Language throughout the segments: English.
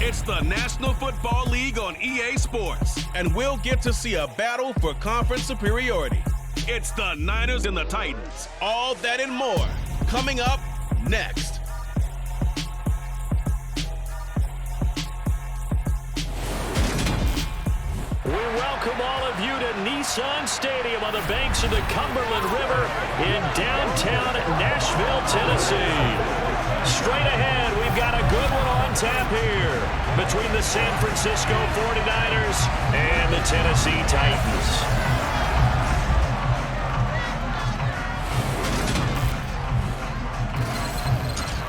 It's the National Football League on EA Sports, and we'll get to see a battle for conference superiority. It's the Niners and the Titans. All that and more coming up next. We welcome all of you to Nissan Stadium on the banks of the Cumberland River in downtown Nashville, Tennessee. Straight ahead, we've got a good one on tap here between the San Francisco 49ers and the Tennessee Titans.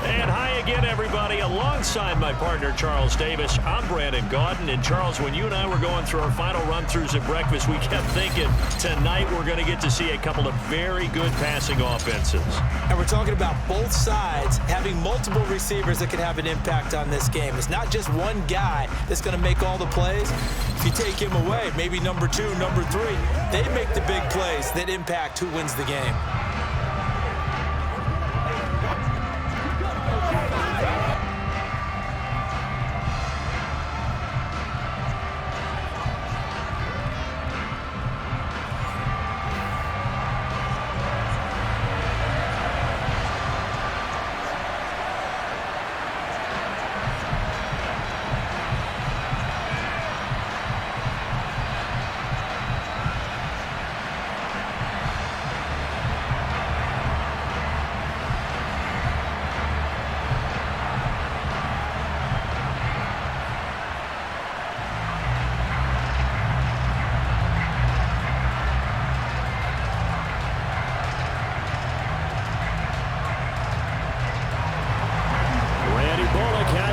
And hi again, everybody. Alongside my partner, Charles Davis, I'm Brandon Gaudin. And Charles, when you and I were going through our final run-throughs at breakfast, we kept thinking tonight we're going to get to see a couple of very good passing offenses. And we're talking about both sides having multiple receivers that can have an impact on this game. It's not just one guy that's going to make all the plays. If you take him away, maybe number 2, number 3, they make the big plays that impact who wins the game.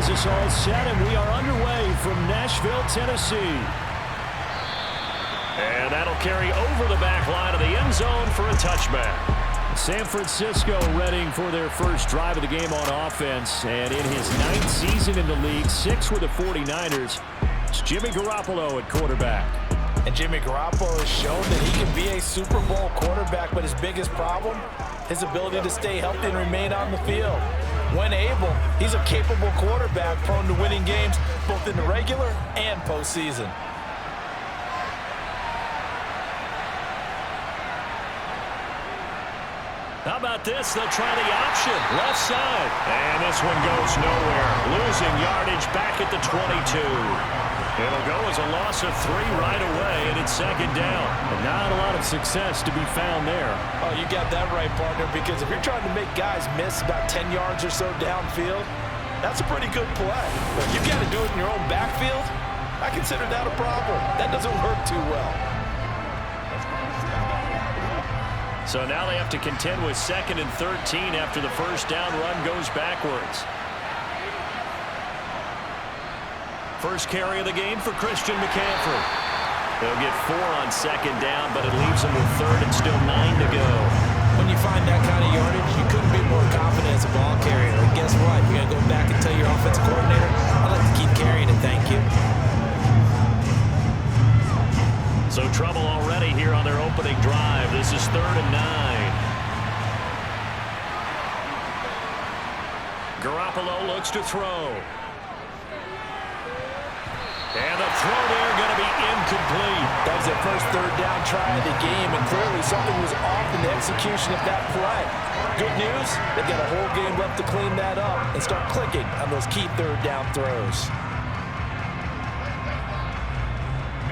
Us all set, and we are underway from Nashville, Tennessee. And that'll carry over the back line of the end zone for a touchback. San Francisco readying for their first drive of the game on offense, and in his 9th season in the league, 6 with the 49ers, it's Jimmy Garoppolo at quarterback. And Jimmy Garoppolo has shown that he can be a Super Bowl quarterback, but his biggest problem, his ability to stay healthy and remain on the field. When able, he's a capable quarterback prone to winning games both in the regular and postseason. How about this? They'll try the option, left side. And this one goes nowhere. Losing yardage back at the 22. It'll go as a loss of 3 right away, and it's second down. And not a lot of success to be found there. Oh, you got that right, partner, because if you're trying to make guys miss about 10 yards or so downfield, that's a pretty good play. But if you've got to do it in your own backfield, I consider that a problem. That doesn't work too well. So now they have to contend with 2nd and 13 after the first down run goes backwards. First carry of the game for Christian McCaffrey. They'll get 4 on 2nd down, but it leaves them with 3rd and still 9 to go. When you find that kind of yardage, you couldn't be more confident as a ball carrier. And guess what? You're going to go back and tell your offensive coordinator, I'd like to keep carrying it, thank you. So trouble already here on their opening drive. This is 3rd and 9. Garoppolo looks to throw. And the throw there going to be incomplete. That was their first 3rd down try of the game, and clearly something was off in the execution of that play. Good news, they've got a whole game left to clean that up and start clicking on those key 3rd down throws.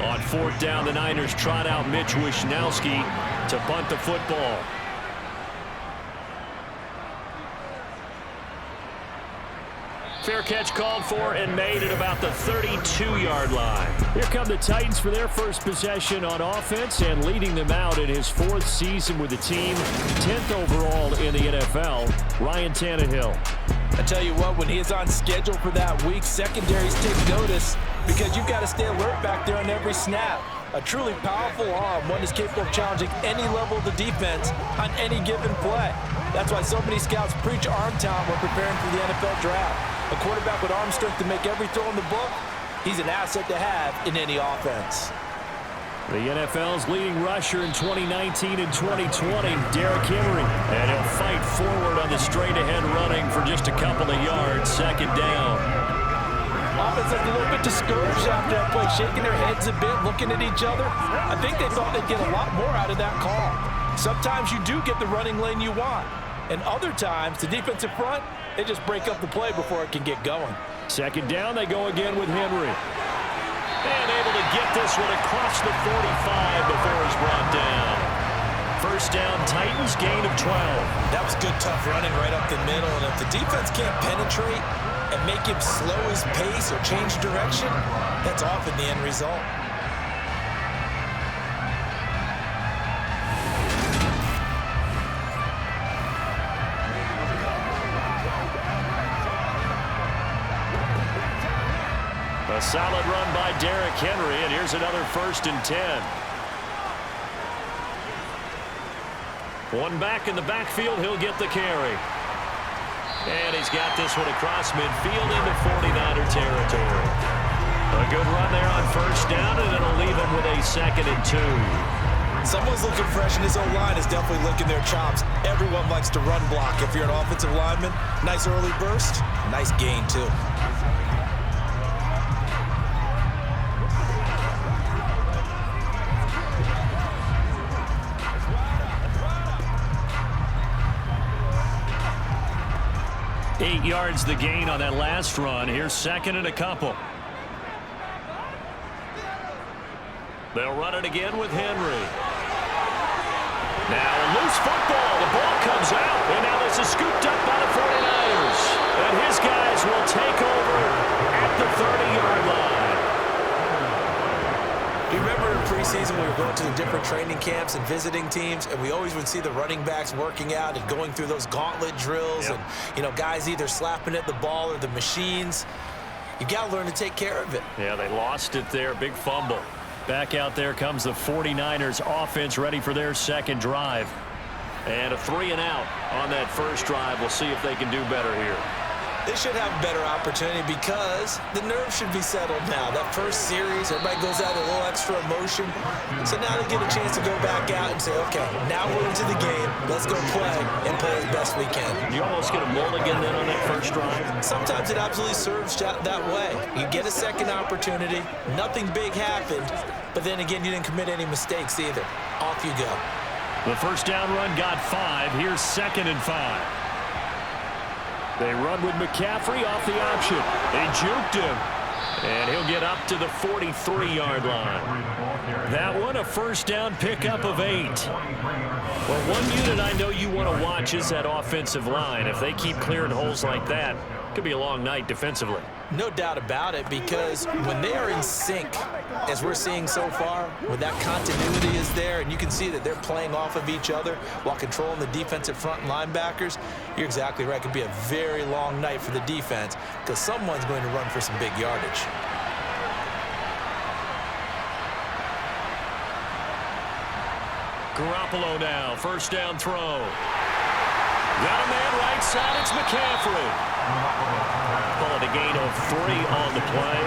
On 4th down, the Niners trot out Mitch Wishnowski to punt the football. Fair catch called for and made at about the 32-yard line. Here come the Titans for their first possession on offense, and leading them out in his 4th season with the team, 10th overall in the NFL, Ryan Tannehill. I tell you what, when he is on schedule for that week, secondaries take notice because you've got to stay alert back there on every snap. A truly powerful arm, one is capable of challenging any level of the defense on any given play. That's why so many scouts preach arm talent when preparing for the NFL draft. A quarterback with arm strength to make every throw in the book, he's an asset to have in any offense. The NFL's leading rusher in 2019 and 2020, Derrick Henry. And he'll fight forward on the straight-ahead running for just a couple of yards, 2nd down. offense looked a little bit discouraged after that play, shaking their heads a bit, looking at each other. I think they thought they'd get a lot more out of that call. Sometimes you do get the running lane you want, and other times, the defensive front, they just break up the play before it can get going. Second down, they go again with Henry. And able to get this one across the 45 before he's brought down. First down, Titans, gain of 12. That was good, tough running right up the middle. And if the defense can't penetrate and make him slow his pace or change direction, that's often the end result. A solid run by Derrick Henry, and here's another 1st and 10. One back in the backfield, he'll get the carry. And he's got this one across midfield into 49er territory. A good run there on first down, and it'll leave him with a 2nd and 2. Someone's looking fresh, and his O-line is definitely licking their chops. Everyone likes to run block. If you're an offensive lineman, nice early burst, nice gain, too. Eight yards the gain on that last run. Here's 2nd and a couple. They'll run it again with Henry. Now a loose football. The ball comes out. And now this is scooped up by the 49ers. And his guys will take over at the 30-yard line. You remember in preseason we were going to the different training camps and visiting teams, and we always would see the running backs working out and going through those gauntlet drills, and, you know, guys either slapping at the ball or the machines. You got to learn to take care of it. Yeah, they lost it there. Big fumble. Back out there comes the 49ers offense ready for their second drive. And a 3 and out on that first drive. We'll see if they can do better here. They should have a better opportunity because the nerves should be settled now. That first series, everybody goes out with a little extra emotion. So now they get a chance to go back out and say, okay, now we're into the game. Let's go play and play as best we can. You almost get a mulligan then on that first drive. Sometimes it absolutely serves that way. You get a second opportunity. Nothing big happened. But then again, you didn't commit any mistakes either. Off you go. The first down run got 5. Here's 2nd and 5. They run with McCaffrey off the option. They juked him. And he'll get up to the 43-yard line. That one, a first down pickup of 8. Well, one unit I know you want to watch is that offensive line. If they keep clearing holes like that, it could be a long night defensively. No doubt about it, because when they are in sync, as we're seeing so far, when that continuity is there and you can see that they're playing off of each other while controlling the defensive front linebackers, you're exactly right. It could be a very long night for the defense because someone's going to run for some big yardage. Garoppolo now, first down throw. Got a man right side, it's McCaffrey. Call it a gain of 3 on the play,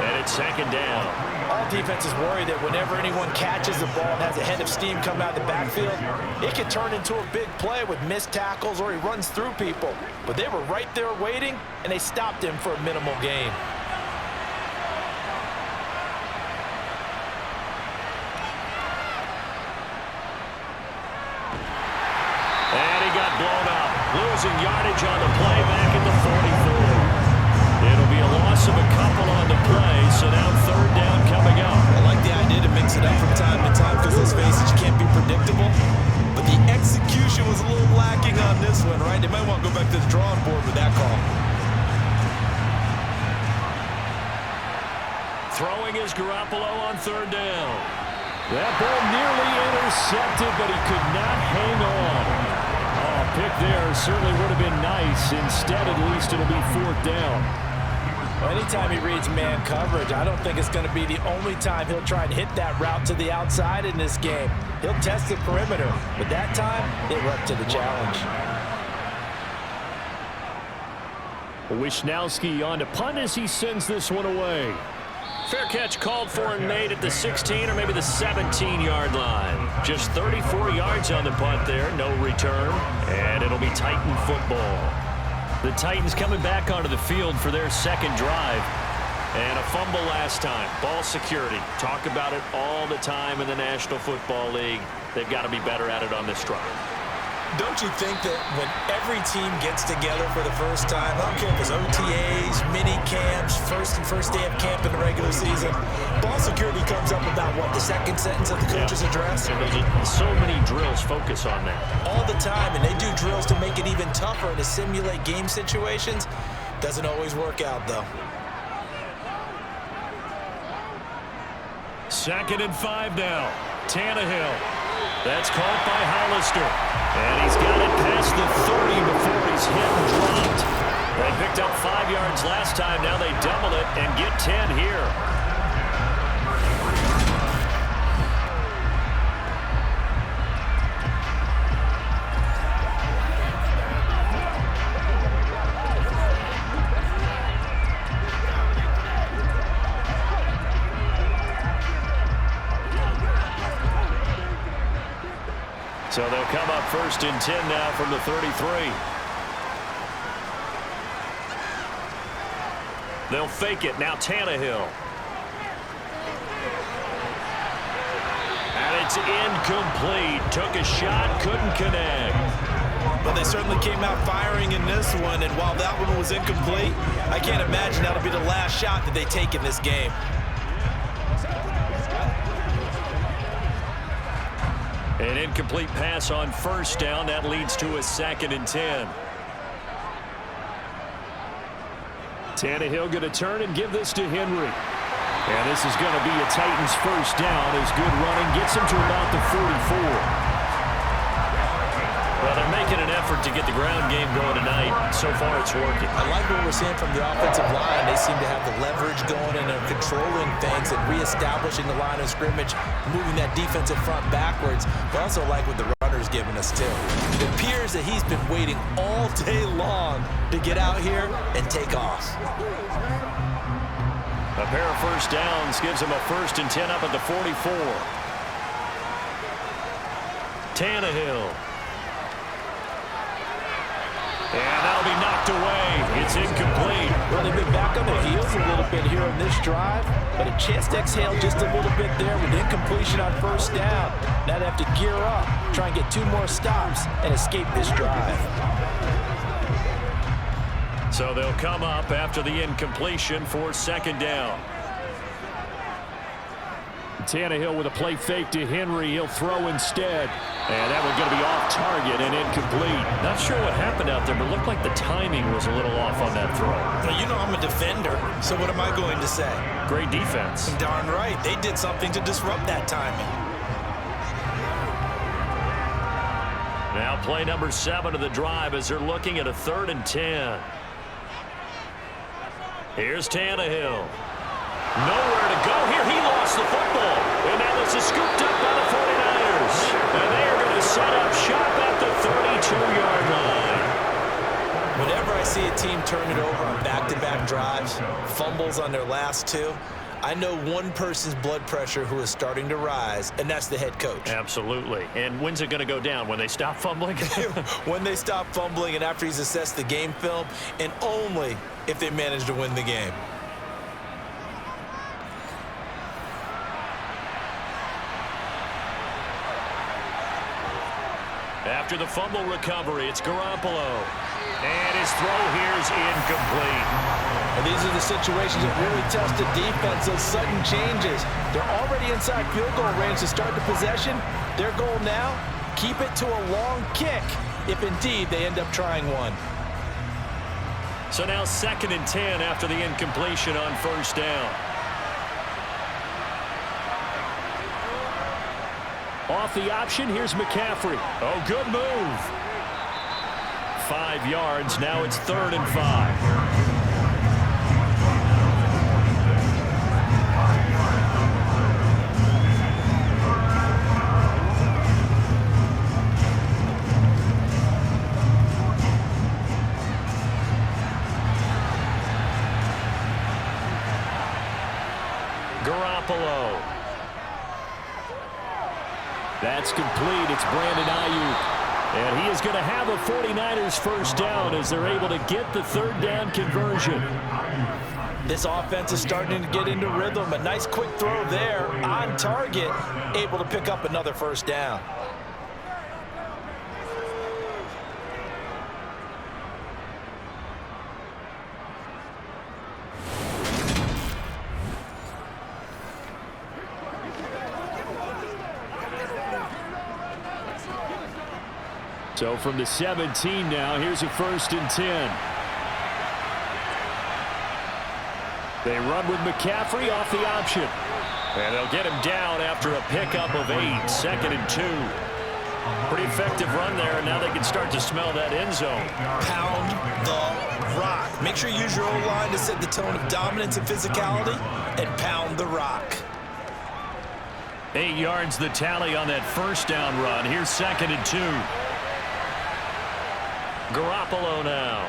and it's 2nd down. All defenses worry that whenever anyone catches the ball and has a head of steam come out of the backfield, it can turn into a big play with missed tackles or he runs through people. But they were right there waiting, and they stopped him for a minimal gain. And he got blown up. Losing yardage on the play back at the 44. It'll be a loss of a couple on the play, so now 3rd down coming up. I like the idea to mix it up from time to time because, let's face it, you can't be predictable. But the execution was a little lacking on this one, right? They might want to go back to the drawing board with that call. Throwing is Garoppolo on 3rd down. That ball nearly intercepted, but he could not hang on. Oh, pick there certainly would have been nice. Instead, at least it'll be 4th down. Well, anytime he reads man coverage, I don't think it's going to be the only time he'll try and hit that route to the outside in this game. He'll test the perimeter, but that time, they were up to the challenge. Wisnowski on to punt as he sends this one away. Fair catch called for and made at the 16 or maybe the 17-yard line. Just 34 yards on the punt there, no return, and it'll be Titan football. The Titans coming back onto the field for their second drive. And a fumble last time. Ball security. Talk about it all the time in the National Football League. They've got to be better at it on this drive. Don't you think that when every team gets together for the first time, I don't care if it's OTAs, mini camps, first day of camp in the regular season, ball security comes up about, what, the second sentence of the coach's address? And so many drills focus on that. All the time, and they do drills to make it even tougher to simulate game situations. Doesn't always work out, though. 2nd and 5 now. Tannehill. That's caught by Hollister. And he's got it past the 30 before he's hit and dropped. They picked up 5 yards last time. Now they double it and get 10 here. So they'll come up 1st and 10 now from the 33. They'll fake it. Now Tannehill. And it's incomplete. Took a shot, couldn't connect. Well, they certainly came out firing in this one, and while that one was incomplete, I can't imagine that'll be the last shot that they take in this game. An incomplete pass on 1st down. That leads to a 2nd and 10. Tannehill going to turn and give this to Henry. And this is going to be a Titans 1st down as good running gets him to about the 44. Well, they're making an effort to get the ground game going tonight. So far, it's working. I like what we're seeing from the offensive line. They seem to have the leverage going and are controlling things and reestablishing the line of scrimmage, moving that defensive front backwards. But also like what the runner's giving us, too. It appears that he's been waiting all day long to get out here and take off. A pair of 1st downs gives him a 1st and 10 up at the 44. Tannehill. And that'll be knocked away. It's incomplete. Well, they've been back on their heels a little bit here on this drive, but a chance to exhale just a little bit there with incompletion on 1st down. Now they have to gear up, try and get 2 more stops, and escape this drive. So they'll come up after the incompletion for 2nd down. Tannehill with a play fake to Henry. He'll throw instead. And that one's going to be off target and incomplete. Not sure what happened out there, but it looked like the timing was a little off on that throw. Well, you know I'm a defender, so what am I going to say? Great defense. Darn right. They did something to disrupt that timing. Now play number 7 of the drive as they're looking at a 3rd and 10. Here's Tannehill. Nowhere to go here. He lost the football. And now this is scooped up by the 49ers. And they are going to set up shop at the 32-yard line. Whenever I see a team turn it over on back-to-back drives, fumbles on their last 2, I know one person's blood pressure who is starting to rise, and that's the head coach. Absolutely. And when's it going to go down? When they stop fumbling? When they stop fumbling and after he's assessed the game film, and only if they manage to win the game. After the fumble recovery, it's Garoppolo. And his throw here is incomplete. And these are the situations that really test the defense, those sudden changes. They're already inside field goal range to start the possession. Their goal now, keep it to a long kick, if indeed they end up trying one. So now 2nd and 10 after the incompletion on 1st down. Off the option, here's McCaffrey. Oh, good move. 5 yards, now it's 3rd and 5. Garoppolo. That's complete. It's Brandon Ayuk. And he is going to have a 49ers 1st down as they're able to get the 3rd down conversion. This offense is starting to get into rhythm. A nice quick throw there on target, able to pick up another first down. So from the 17 now, here's a 1st and 10. They run with McCaffrey off the option. And they'll get him down after a pickup of 8, 2nd and 2. Pretty effective run there, and now they can start to smell that end zone. Pound the rock. Make sure you use your O-line to set the tone of dominance and physicality, and pound the rock. 8 yards the tally on that first down run. Here's 2nd and 2. Garoppolo now.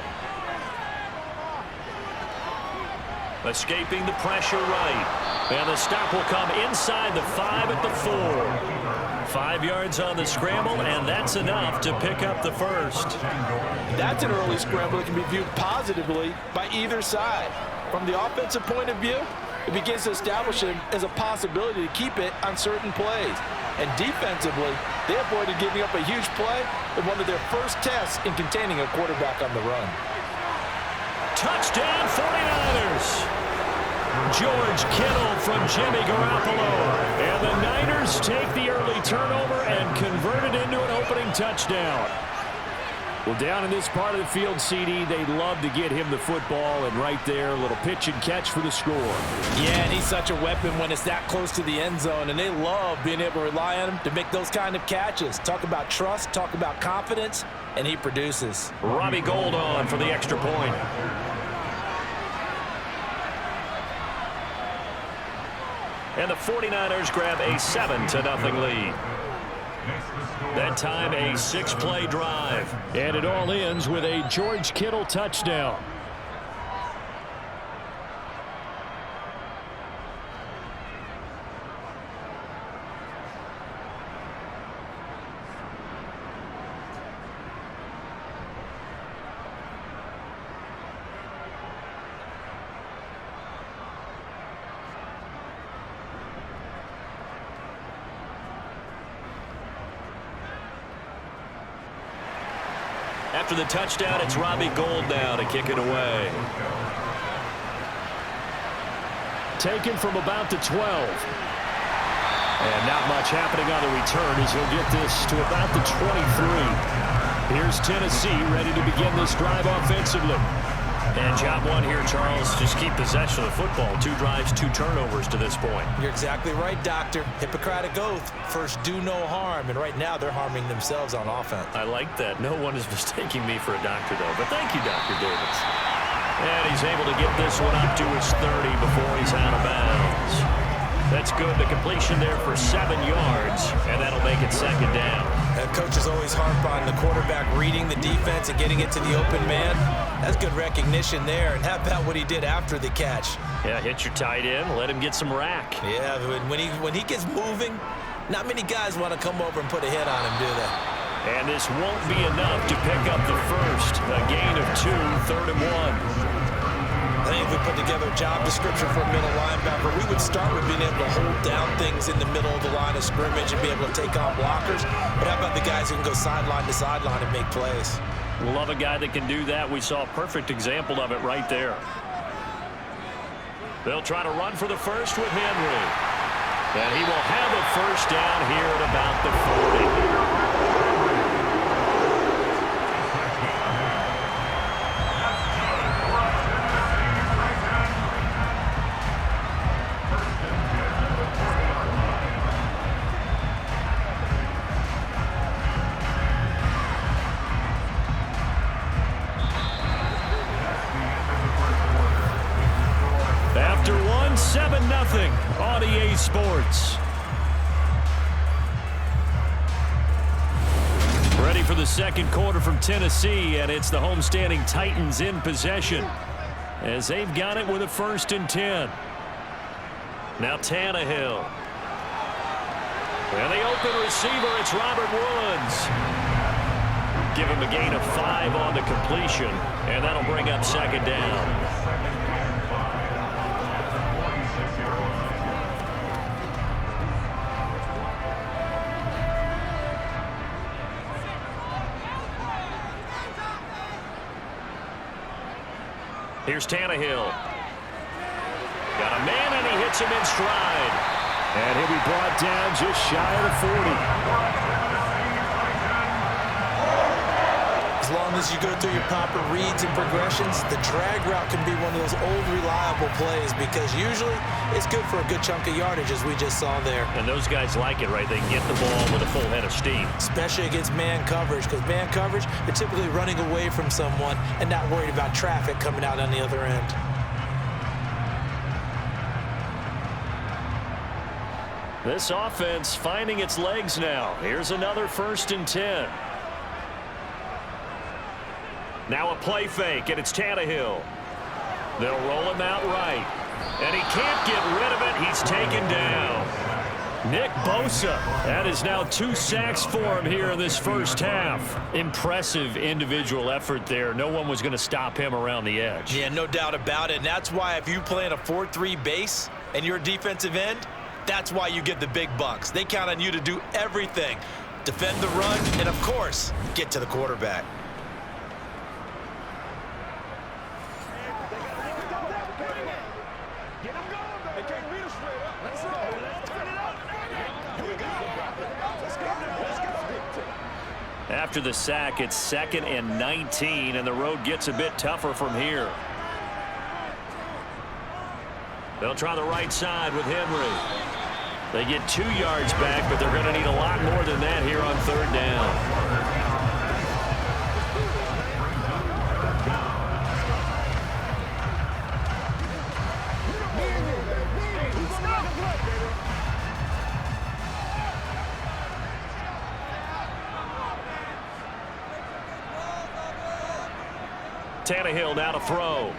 Escaping the pressure right. And the stop will come inside the 5 at the 4. 5 yards on the scramble, and that's enough to pick up the first. That's an early scramble that can be viewed positively by either side. From the offensive point of view, it begins to establish him as a possibility to keep it on certain plays. And defensively, they avoided giving up a huge play in one of their first tests in containing a quarterback on the run. Touchdown 49ers. George Kittle from Jimmy Garoppolo. And the Niners take the early turnover and convert it into an opening touchdown. Well, down in this part of the field, CD, they love to get him the football, and right there, a little pitch and catch for the score. Yeah, and he's such a weapon when it's that close to the end zone, and they love being able to rely on him to make those kind of catches. Talk about trust, talk about confidence, and he produces. Robbie Gould on for the extra point. And the 49ers grab a 7-0 lead. That time a 6-play drive. And it all ends with a George Kittle touchdown. After the touchdown, it's Robbie Gould now to kick it away. Taken from about the 12. And not much happening on the return as he'll get this to about the 23. Here's Tennessee ready to begin this drive offensively. And job one here, Charles, just keep possession of the football. 2 drives, 2 turnovers to this point. You're exactly right, Doctor. Hippocratic oath. First, do no harm. And right now, they're harming themselves on offense. I like that. No one is mistaking me for a doctor, though. But thank you, Dr. Davis. And he's able to get this one up to his 30 before he's out of bounds. That's good. The completion there for 7 yards, and that'll make it 2nd down. Coaches always harp on the quarterback reading the defense and getting it to the open man. That's good recognition there. And how about what he did after the catch? Yeah, hit your tight end, let him get some rack. Yeah, when he gets moving, not many guys want to come over and put a hit on him, do they? And this won't be enough to pick up the first. A gain of 2, 3rd and 1. I think if we put together a job description for a middle linebacker, we would start with being able to hold down things in the middle of the line of scrimmage and be able to take on blockers. But how about the guys who can go sideline to sideline and make plays? Love a guy that can do that. We saw a perfect example of it right there. They'll try to run for the first with Henry. And he will have a first down here at about the 40. After 7-0 on EA Sports. Ready for the second quarter from Tennessee, and it's the homestanding Titans in possession as they've got it with a 1st and 10. Now Tannehill. And the open receiver, it's Robert Woods. Give him a gain of 5 on the completion, and that'll bring up 2nd down. Here's Tannehill. Got a man, and he hits him in stride. And he'll be brought down just shy of the 40. As long as you go through your proper reads and progressions, the drag route can be one of those old reliable plays because usually it's good for a good chunk of yardage, as we just saw there. And those guys like it, right? They can get the ball with a full head of steam. Especially against man coverage, because man coverage, they're typically running away from someone and not worried about traffic coming out on the other end. This offense finding its legs now. Here's another 1st and 10. Now a play fake, and it's Tannehill. They'll roll him out right. And he can't get rid of it. He's taken down. Nick Bosa. That is now 2 sacks for him here in this first half. Impressive individual effort there. No one was going to stop him around the edge. Yeah, no doubt about it. And that's why if you play in a 4-3 base and you're a defensive end, that's why you get the big bucks. They count on you to do everything. Defend the run and, of course, get to the quarterback. After the sack, it's 2nd and 19, and the road gets a bit tougher from here. They'll try the right side with Henry. They get 2 yards back, but they're going to need a lot more than that here on 3rd down. Tannehill now to throw.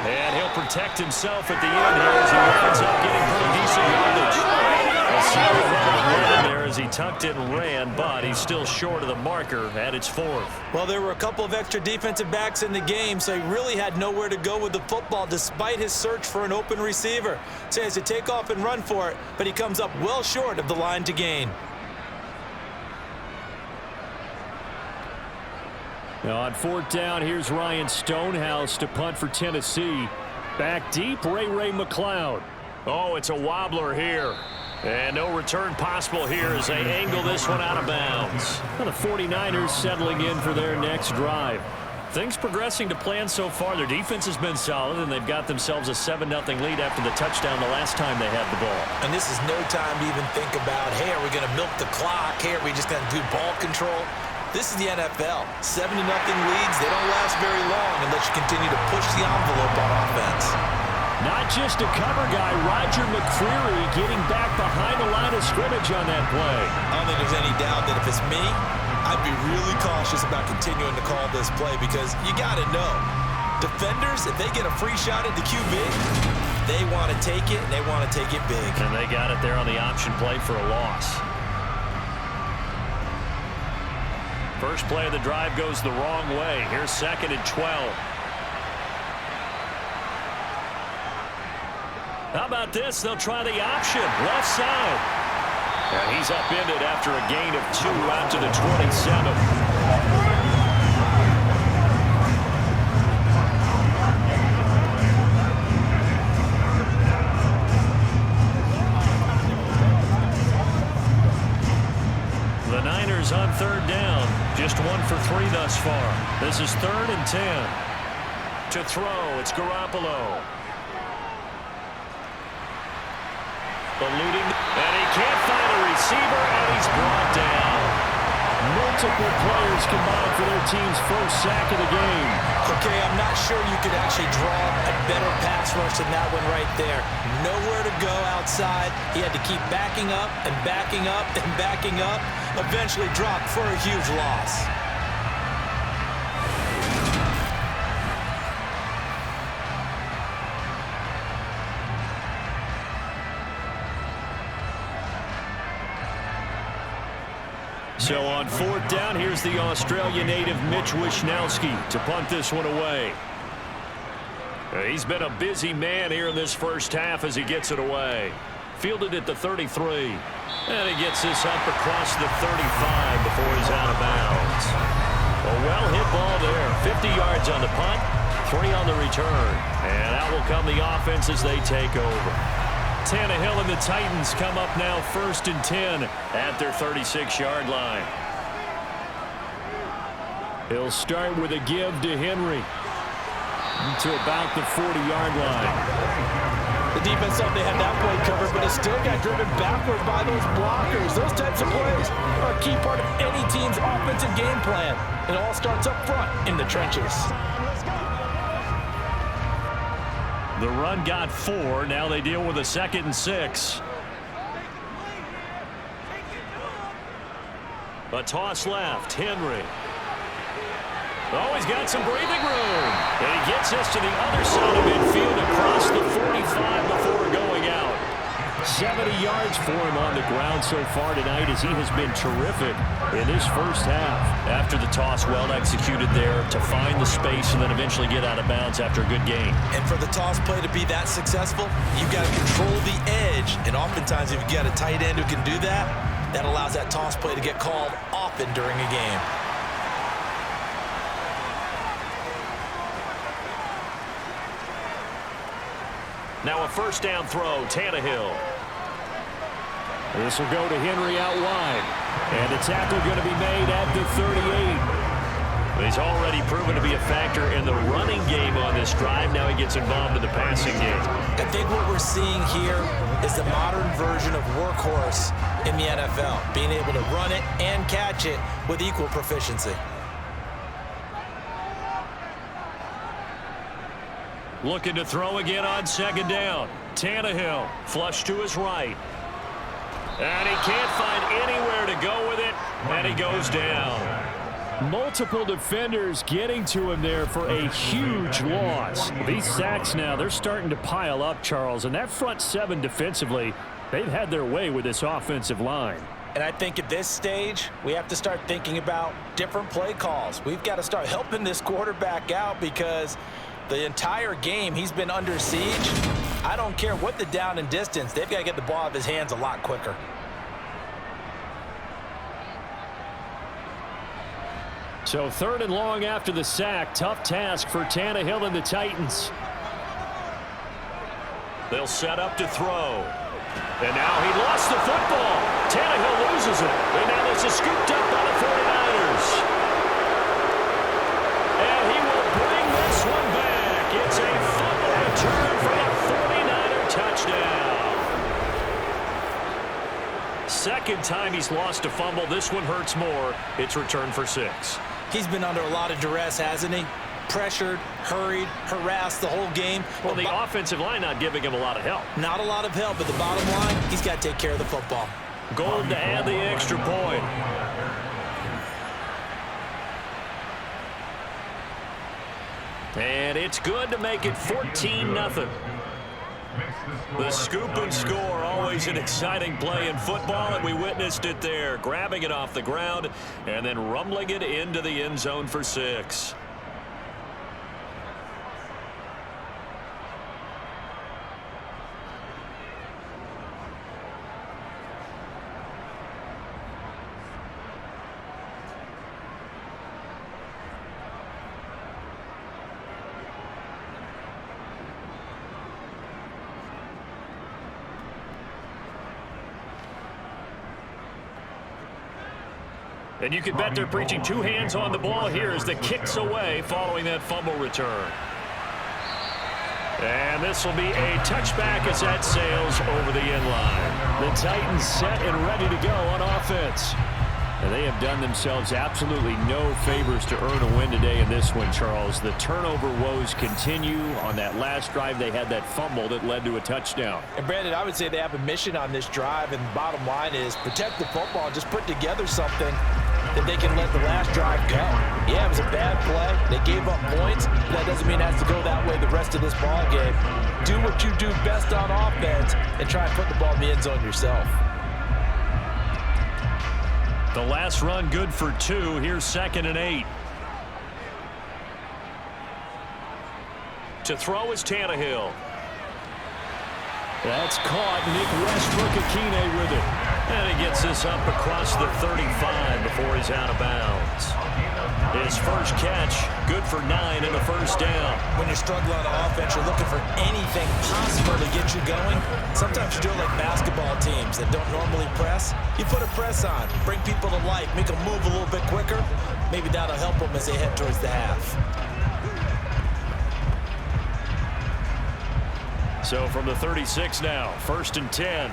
And he'll protect himself at the end here as he winds up getting pretty decent yardage. A solid run there as he tucked it and ran, but he's still short of the marker at its 4th. Well, there were a couple of extra defensive backs in the game, so he really had nowhere to go with the football despite his search for an open receiver. So he has to take off and run for it, but he comes up well short of the line to gain. Now on 4th down, here's Ryan Stonehouse to punt for Tennessee. Back deep, Ray McLeod. Oh, it's a wobbler here. And no return possible here as they angle this one out of bounds. Well, the 49ers settling in for their next drive. Things progressing to plan so far. Their defense has been solid, and they've got themselves a 7-0 lead after the touchdown the last time they had the ball. And this is no time to even think about, hey, are we going to milk the clock? Hey, are we just going to do ball control? This is the NFL. 7-0 leads, they don't last very long unless you continue to push the envelope on offense. Not just a cover guy, Roger McCreary getting back behind the line of scrimmage on that play. I don't think there's any doubt that if it's me, I'd be really cautious about continuing to call this play because you got to know, defenders, if they get a free shot at the QB, they want to take it, and they want to take it big. And they got it there on the option play for a loss. First play of the drive goes the wrong way. Here's 2nd and 12. How about this? They'll try the option. Left side. And he's upended after a gain of 2 out to the 27. The Niners on 3rd down. Just 1 for 3 thus far. This is 3rd and 10. To throw, it's Garoppolo. Eluding, and he can't find a receiver, and he's brought down. Multiple players combined for their team's first sack of the game. Okay, I'm not sure you could actually draw a better pass rush than that one right there. Nowhere to go outside. He had to keep backing up and backing up and backing up. Eventually dropped for a huge loss. So on 4th down, here's the Australia native Mitch Wishnowsky to punt this one away. He's been a busy man here in this first half as he gets it away. Fielded at the 33. And he gets this up across the 35 before he's out of bounds. A well-hit ball there. 50 yards on the punt, 3 on the return. And out will come the offense as they take over. Tannehill and the Titans come up now 1st and 10 at their 36-yard line. He'll start with a give to Henry to about the 40-yard line. The defense thought they had that play covered, but it still got driven backward by those blockers. Those types of plays are a key part of any team's offensive game plan. It all starts up front in the trenches. The run got 4. Now they deal with a 2nd and 6. A toss left. Henry. Oh, he's got some breathing room. And he gets us to the other side of midfield across the 45 before going out. 70 yards for him on the ground so far tonight as he has been terrific in his first half. After the toss, well executed there to find the space and then eventually get out of bounds after a good gain. And for the toss play to be that successful, you've got to control the edge. And oftentimes if you've got a tight end who can do that, that allows that toss play to get called often during a game. Now a first down throw, Tannehill. This will go to Henry out wide. And the tackle going to be made at the 38. He's already proven to be a factor in the running game on this drive. Now he gets involved in the passing game. I think what we're seeing here is the modern version of workhorse in the NFL. Being able to run it and catch it with equal proficiency. Looking to throw again on 2nd down. Tannehill, flush to his right. And he can't find anywhere to go with it, and he goes down. Multiple defenders getting to him there for a huge loss. These sacks now, they're starting to pile up, Charles, and that front 7 defensively, they've had their way with this offensive line. And I think at this stage, we have to start thinking about different play calls. We've got to start helping this quarterback out because the entire game he's been under siege. I don't care what the down and distance. They've got to get the ball out of his hands a lot quicker. So 3rd and long after the sack. Tough task for Tannehill and the Titans. They'll set up to throw. And now he lost the football. Tannehill loses it. And now this is scooped up by the 49ers. And he will bring this one back. It's a fumble return for a 49er touchdown. 2nd time he's lost a fumble. This one hurts more. It's returned for 6. He's been under a lot of duress, hasn't he? Pressured, hurried, harassed the whole game. Well, the offensive line not giving him a lot of help. Not a lot of help, but the bottom line, he's got to take care of the football. Gold to add the extra point. And it's good to make it 14-0. The scoop and score, always an exciting play in football, and we witnessed it there, grabbing it off the ground and then rumbling it into the end zone for 6. And you can bet they're preaching 2 hands on the ball here as the kick's away following that fumble return. And this will be a touchback as that sails over the end line. The Titans set and ready to go on offense. And they have done themselves absolutely no favors to earn a win today in this one, Charles. The turnover woes continue. On that last drive, they had that fumble that led to a touchdown. And, Brandon, I would say they have a mission on this drive, and the bottom line is protect the football and just put together something that they can let the last drive go. Yeah, it was a bad play. They gave up points, but that doesn't mean it has to go that way the rest of this ball game. Do what you do best on offense and try and put the ball in the end zone yourself. The last run good for 2. Here's 2nd and 8. To throw is Tannehill. That's caught. Nick Westbrook-Akine with it. And he gets this up across the 35 before he's out of bounds. His first catch, good for 9 and a first down. When you're struggling on offense, you're looking for anything possible to get you going. Sometimes you do it like basketball teams that don't normally press. You put a press on, bring people to life, make them move a little bit quicker. Maybe that'll help them as they head towards the half. So from the 36 now, 1st and 10.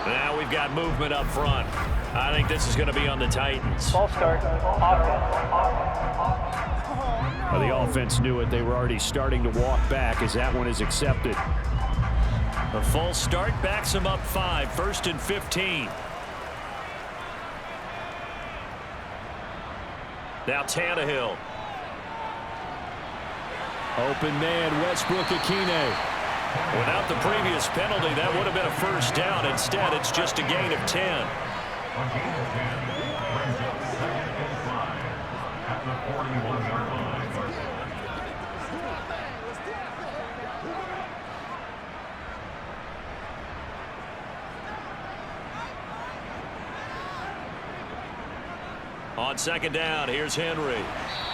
Now we've got movement up front. I think this is going to be on the Titans. Ball start. Well, the offense knew it. They were already starting to walk back as that one is accepted. A false start backs them up 5. 1st and 15. Now Tannehill. Open man, Westbrook-Ikhine. Without the previous penalty, that would have been a first down. Instead, it's just a gain of 10. On 2nd down, here's Henry.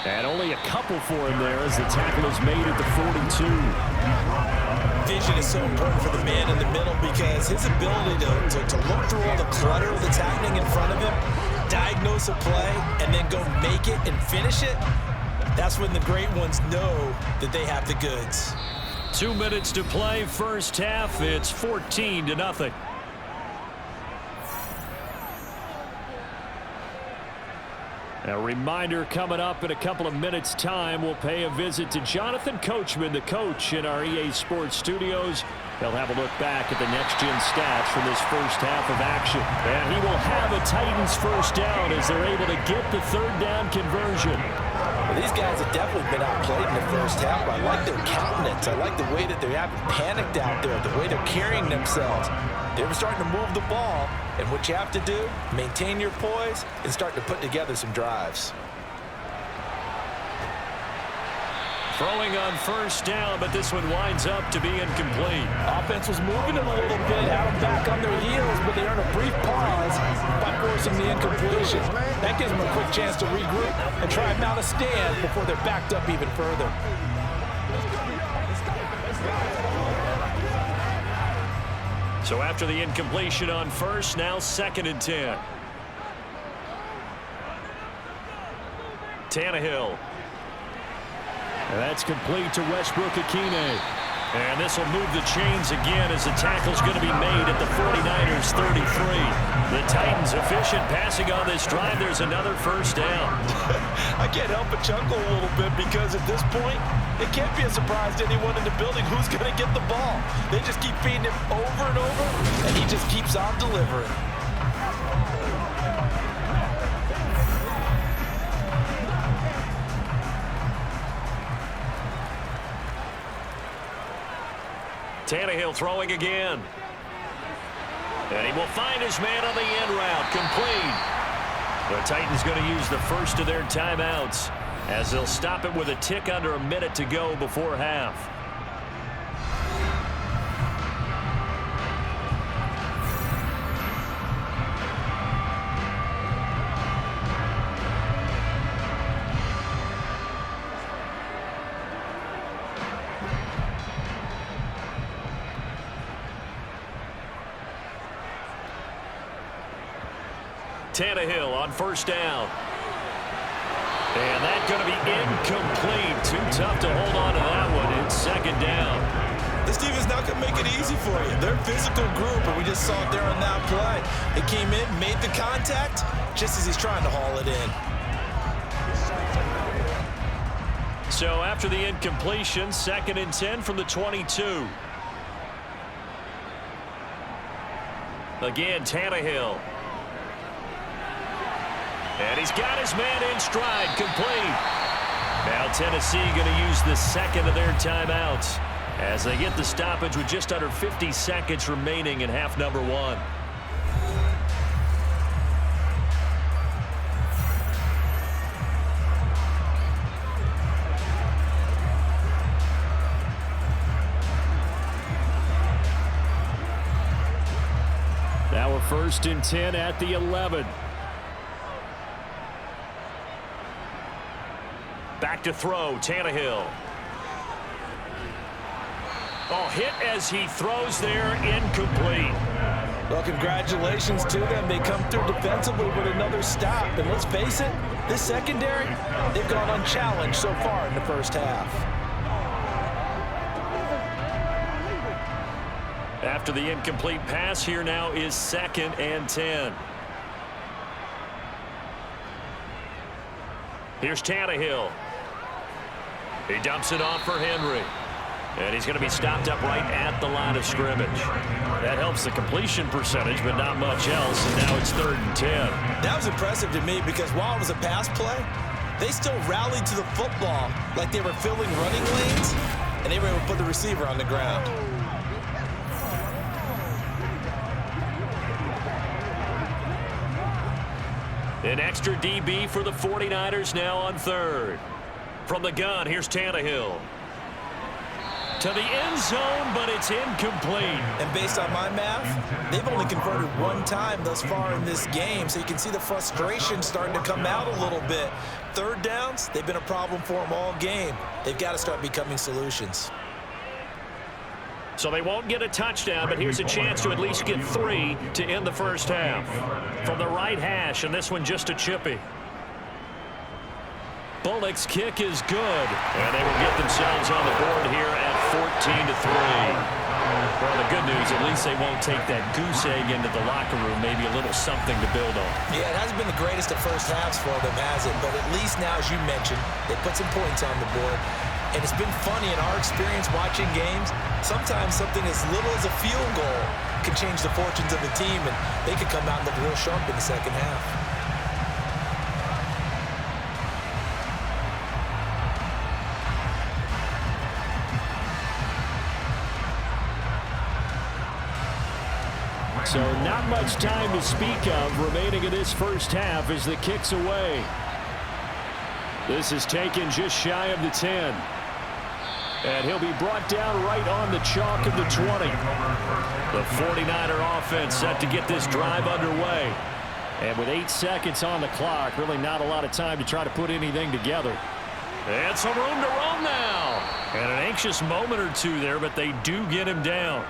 And only a couple for him there as the tackle is made at the 42. Vision is so important for the man in the middle because his ability to look through all the clutter that's happening in front of him, diagnose a play, and then go make it and finish it, that's when the great ones know that they have the goods. 2 minutes to play, first half. It's 14-0. A reminder coming up in a couple of minutes' time. We'll pay a visit to Jonathan Coachman, the coach in our EA Sports studios. He'll have a look back at the next-gen stats from this first half of action. And he will have a Titans first down as they're able to get the 3rd down conversion. Well, these guys have definitely been outplayed in the first half. I like their countenance. I like the way that they haven't panicked out there, the way they're carrying themselves. They were starting to move the ball, and what you have to do, maintain your poise and start to put together some drives. Throwing on first down, but this one winds up to be incomplete. Offense was moving them a little bit, had them back on their heels, but they earned a brief pause by forcing the incompletion. That gives them a quick chance to regroup and try and mount a stand before they're backed up even further. So after the incompletion on first, now 2nd and 10. Tannehill. And that's complete to Westbrook-Ikhine. And this will move the chains again as the tackle's going to be made at the 49ers 33. The Titans efficient passing on this drive. There's another first down. I can't help but chuckle a little bit because at this point, it can't be a surprise to anyone in the building who's going to get the ball. They just keep feeding him over and over, and he just keeps on delivering. Tannehill throwing again. And he will find his man on the end route. Complete. The Titans going to use the first of their timeouts as they'll stop it with a tick under a minute to go before half. Tannehill on first down. And that's going to be incomplete. Too tough to hold on to that one. It's 2nd down. This team is not going to make it easy for you. They're a physical group, and we just saw it there on that play. They came in, made the contact, just as he's trying to haul it in. So after the incompletion, 2nd and 10 from the 22. Again, Tannehill. And he's got his man in stride, complete. Now Tennessee going to use the 2nd of their timeouts as they get the stoppage with just under 50 seconds remaining in half number 1. So a 1st and 10 at the 11. Back to throw, Tannehill. Oh, hit as he throws there, incomplete. Well, congratulations to them. They come through defensively with another stop. And let's face it, this secondary, they've gone unchallenged so far in the first half. After the incomplete pass, here now is 2nd and 10. Here's Tannehill. He dumps it off for Henry. And he's going to be stopped up right at the line of scrimmage. That helps the completion percentage, but not much else. And now it's 3rd and 10. That was impressive to me because while it was a pass play, they still rallied to the football like they were filling running lanes, and they were able to put the receiver on the ground. An extra DB for the 49ers now on 3rd. From the gun, here's Tannehill. To the end zone, but it's incomplete. And based on my math, they've only converted one time thus far in this game, so you can see the frustration starting to come out a little bit. 3rd downs, they've been a problem for them all game. They've got to start becoming solutions. So they won't get a touchdown, but here's a chance to at least get 3 to end the first half. From the right hash, and this one just a chippy. Bullock's kick is good, and they will get themselves on the board here at 14-3. Well, the good news, at least they won't take that goose egg into the locker room, maybe a little something to build on. Yeah, it hasn't been the greatest of first halves for them, has it? But at least now, as you mentioned, they put some points on the board. And it's been funny in our experience watching games. Sometimes something as little as a field goal can change the fortunes of the team, and they could come out and look real sharp in the second half. So not much time to speak of remaining in this first half as the kick's away. This is taken just shy of the 10. And he'll be brought down right on the chalk of the 20. The 49er offense set to get this drive underway. And with 8 seconds on the clock, really not a lot of time to try to put anything together. And some room to roam now. And an anxious moment or two there, but they do get him down.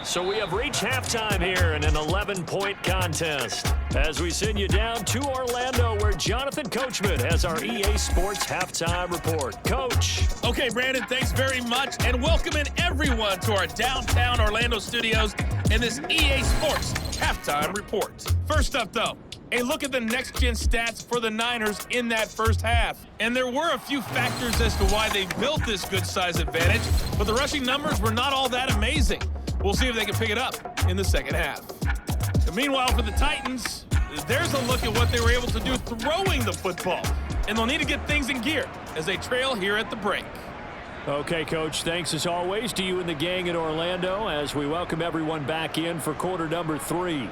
So we have reached halftime here in an 11-point contest as we send you down to Orlando where Jonathan Coachman has our EA Sports Halftime Report. Coach. Okay, Brandon, thanks very much, and welcome in everyone to our downtown Orlando studios in this EA Sports Halftime Report. First up, though, a look at the next-gen stats for the Niners in that first half. And there were a few factors as to why they built this good-size advantage, but the rushing numbers were not all that amazing. We'll see if they can pick it up in the second half. And meanwhile, for the Titans, there's a look at what they were able to do throwing the football. And they'll need to get things in gear as they trail here at the break. Okay, Coach, thanks as always to you and the gang in Orlando as we welcome everyone back in for quarter number 3.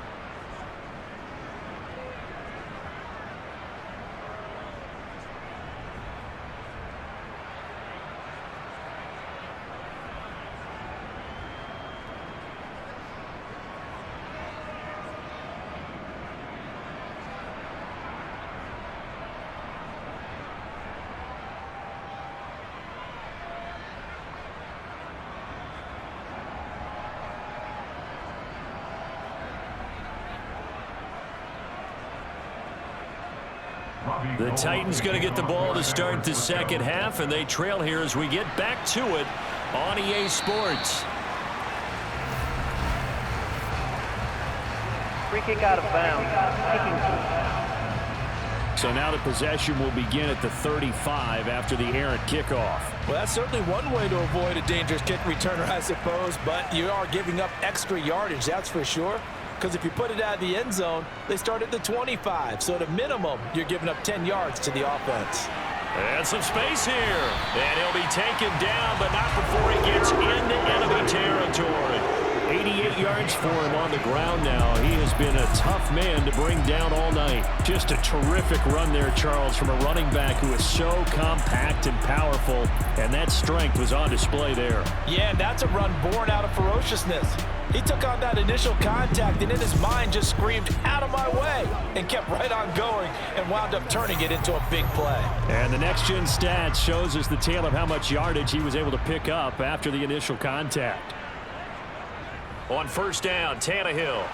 The Titans going to get the ball to start the second half, and they trail here as we get back to it on EA Sports. Free kick out of bounds. So now the possession will begin at the 35 after the errant kickoff. Well, that's certainly one way to avoid a dangerous kick returner, I suppose, but you are giving up extra yardage, that's for sure. Because if you put it out of the end zone, they start at the 25. So at a minimum, you're giving up 10 yards to the offense. And some space here. And he'll be taken down, but not before he gets into enemy territory. 88 yards for him on the ground now. He has been a tough man to bring down all night. Just a terrific run there, Charles, from a running back who is so compact and powerful, and that strength was on display there. Yeah, and that's a run born out of ferociousness. He took on that initial contact and in his mind just screamed, "Out of my way," and kept right on going and wound up turning it into a big play. And the next-gen stats shows us the tale of how much yardage he was able to pick up after the initial contact. On first down, Tannehill.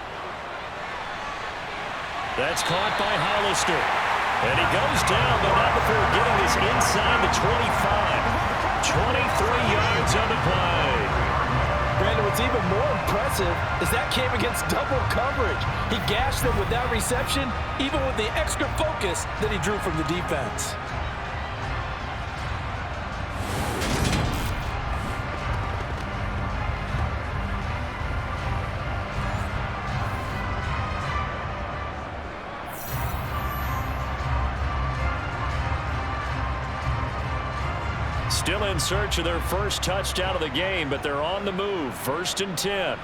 That's caught by Hollister. And he goes down, but not before getting this inside the 25. 23 yards on the play. Brandon, what's even more impressive is that came against double coverage. He gashed them with that reception, even with the extra focus that he drew from the defense. Still in search of their first touchdown of the game, but they're on the move. 1st and 10.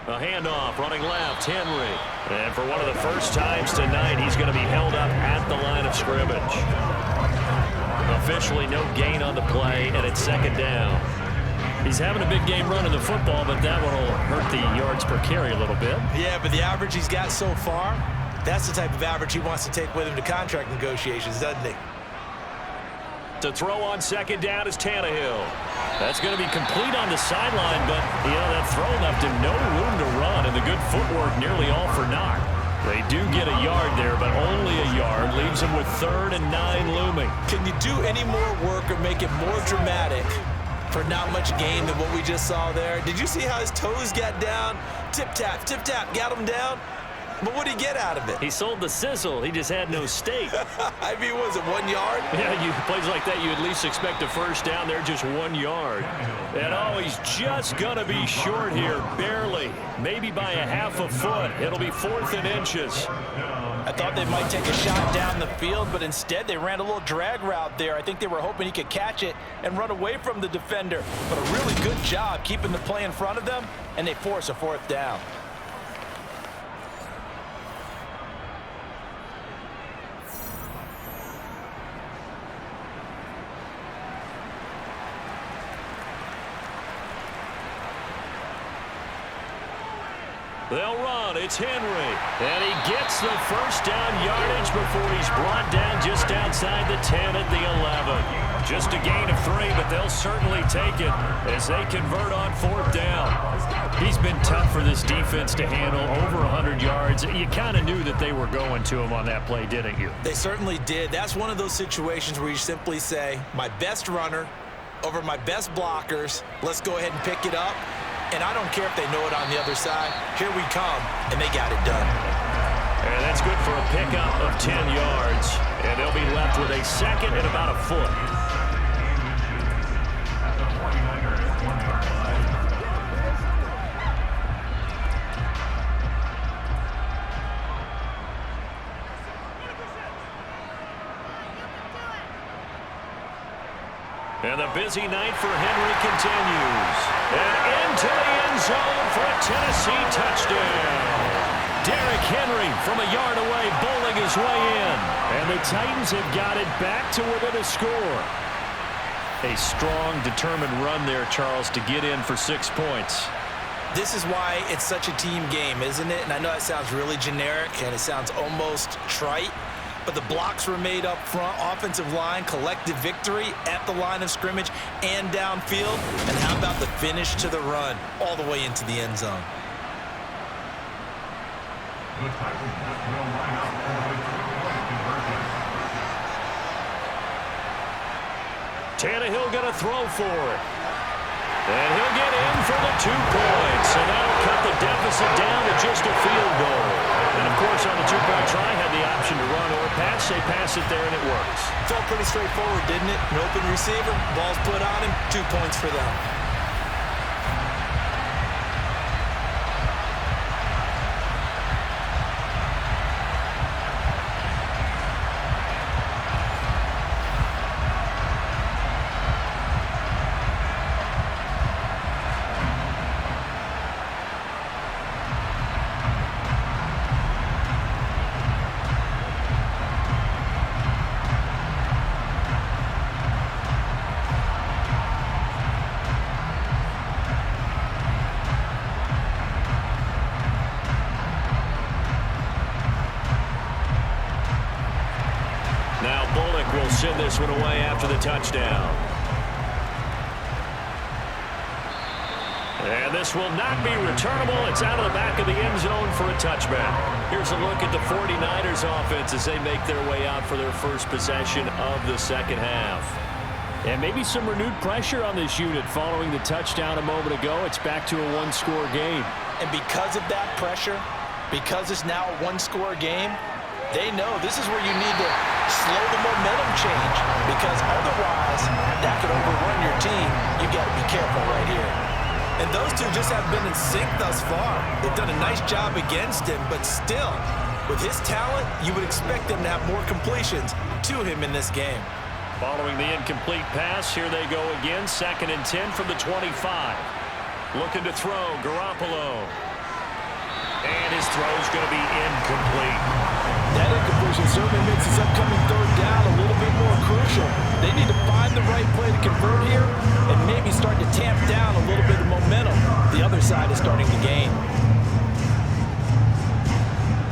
A handoff, running left, Henry. And for one of the first times tonight, he's going to be held up at the line of scrimmage. Officially no gain on the play, and it's 2nd down. He's having a big game running the football, but that one will hurt the yards per carry a little bit. Yeah, but the average he's got so far, that's the type of average he wants to take with him to contract negotiations, doesn't he? To throw on 2nd down is Tannehill. That's going to be complete on the sideline, but, that throw left him no room to run, and the good footwork nearly all for naught. They do get a yard there, but only a yard. Leaves him with 3rd and 9 looming. Can you do any more work or make it more dramatic for not much gain than what we just saw there? Did you see how his toes got down? Tip-tap, got him down. But what did he get out of it? He sold the sizzle. He just had no steak. I mean, was it 1 yard? Yeah, plays like that, you at least expect a first down there, just 1 yard. And, he's just going to be short here, barely. Maybe by a half a foot. It'll be 4th and inches. I thought they might take a shot down the field, but instead they ran a little drag route there. I think they were hoping he could catch it and run away from the defender. But a really good job keeping the play in front of them, and they force a 4th down. They'll run. It's Henry. And he gets the first down yardage before he's brought down just outside the 10 at the 11. Just a gain of 3, but they'll certainly take it as they convert on 4th down. He's been tough for this defense to handle, over 100 yards. You kind of knew that they were going to him on that play, didn't you? They certainly did. That's one of those situations where you simply say, my best runner over my best blockers. Let's go ahead and pick it up. And I don't care if they know it on the other side. Here we come, and they got it done. And that's good for a pickup of 10 yards. And they'll be left with a 2nd and about a foot. And the busy night for Henry continues. And into the end zone for a Tennessee touchdown. Derrick Henry from a yard away, bowling his way in. And the Titans have got it back to within a score. A strong, determined run there, Charles, to get in for 6 points. This is why it's such a team game, isn't it? And I know that sounds really generic, and it sounds almost trite. But the blocks were made up front, offensive line, collective victory at the line of scrimmage and downfield. And how about the finish to the run all the way into the end zone? Tannehill going to throw for it. And he'll get in for the 2 points. And that'll cut the deficit down to just a field goal. And, of course, on the 2-point try, had the option to run or pass. They pass it there, and it works. Felt pretty straightforward, didn't it? An open receiver, ball's put on him, 2 points for them. send this one away after the touchdown. And this will not be returnable. It's out of the back of the end zone for a touchback. Here's a look at the 49ers offense as they make their way out for their first possession of the second half. And maybe some renewed pressure on this unit following the touchdown a moment ago. It's back to a one-score game. And because of that pressure, because it's now a one-score game, they know this is where you need to slow the momentum change, because otherwise that could overrun your team. You've got to be careful right here. And those two just have been in sync thus far. They've done a nice job against him, but still, with his talent, you would expect them to have more completions to him in this game. Following the incomplete pass, here they go again. 2nd and 10 from the 25. Looking to throw, Garoppolo. And his throw is going to be incomplete. That incompletion certainly makes his upcoming third down a little bit more crucial. They need to find the right play to convert here and maybe start to tamp down a little bit of momentum. The other side is starting to gain.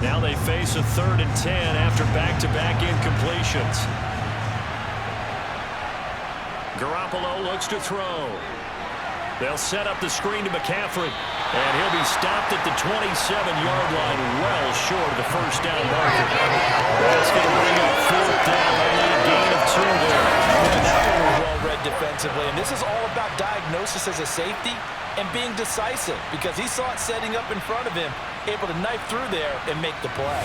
Now they face a 3rd and 10 after back-to-back incompletions. Garoppolo looks to throw. They'll set up the screen to McCaffrey. And he'll be stopped at the 27-yard line, well short of the first down marker. That's going to bring up 4th down, only a gain of 2 there. And that one was well read defensively. And this is all about diagnosis as a safety and being decisive, because he saw it setting up in front of him, able to knife through there and make the play.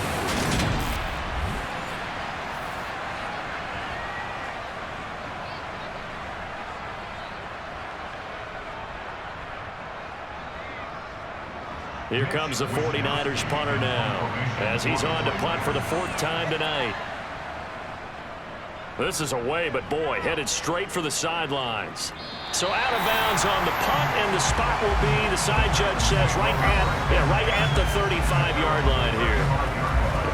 Here comes the 49ers punter now, as he's on to punt for the 4th time tonight. This is away, but boy, headed straight for the sidelines. So out of bounds on the punt, and the spot will be, the side judge says, right at the 35-yard line here.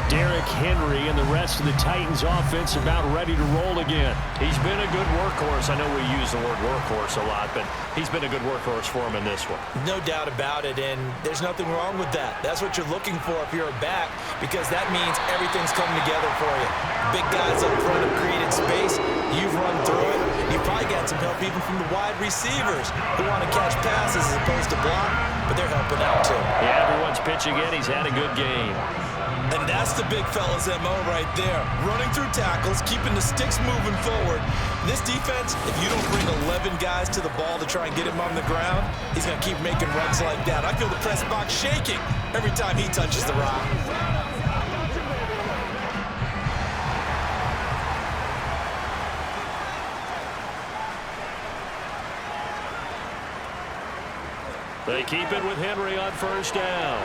Derrick Henry and the rest of the Titans offense about ready to roll again. He's been a good workhorse. I know we use the word workhorse a lot, but he's been a good workhorse for him in this one. No doubt about it, and there's nothing wrong with that. That's what you're looking for if you're a back, because that means everything's coming together for you. Big guys up front have created space. You've run through it. You've probably got some help even from the wide receivers who want to catch passes as opposed to block, but they're helping out too. Yeah, everyone's pitching in. He's had a good game. And that's the big fella's MO right there. Running through tackles, keeping the sticks moving forward. This defense, if you don't bring 11 guys to the ball to try and get him on the ground, he's going to keep making runs like that. I feel the press box shaking every time he touches the rock. They keep it with Henry on 1st down.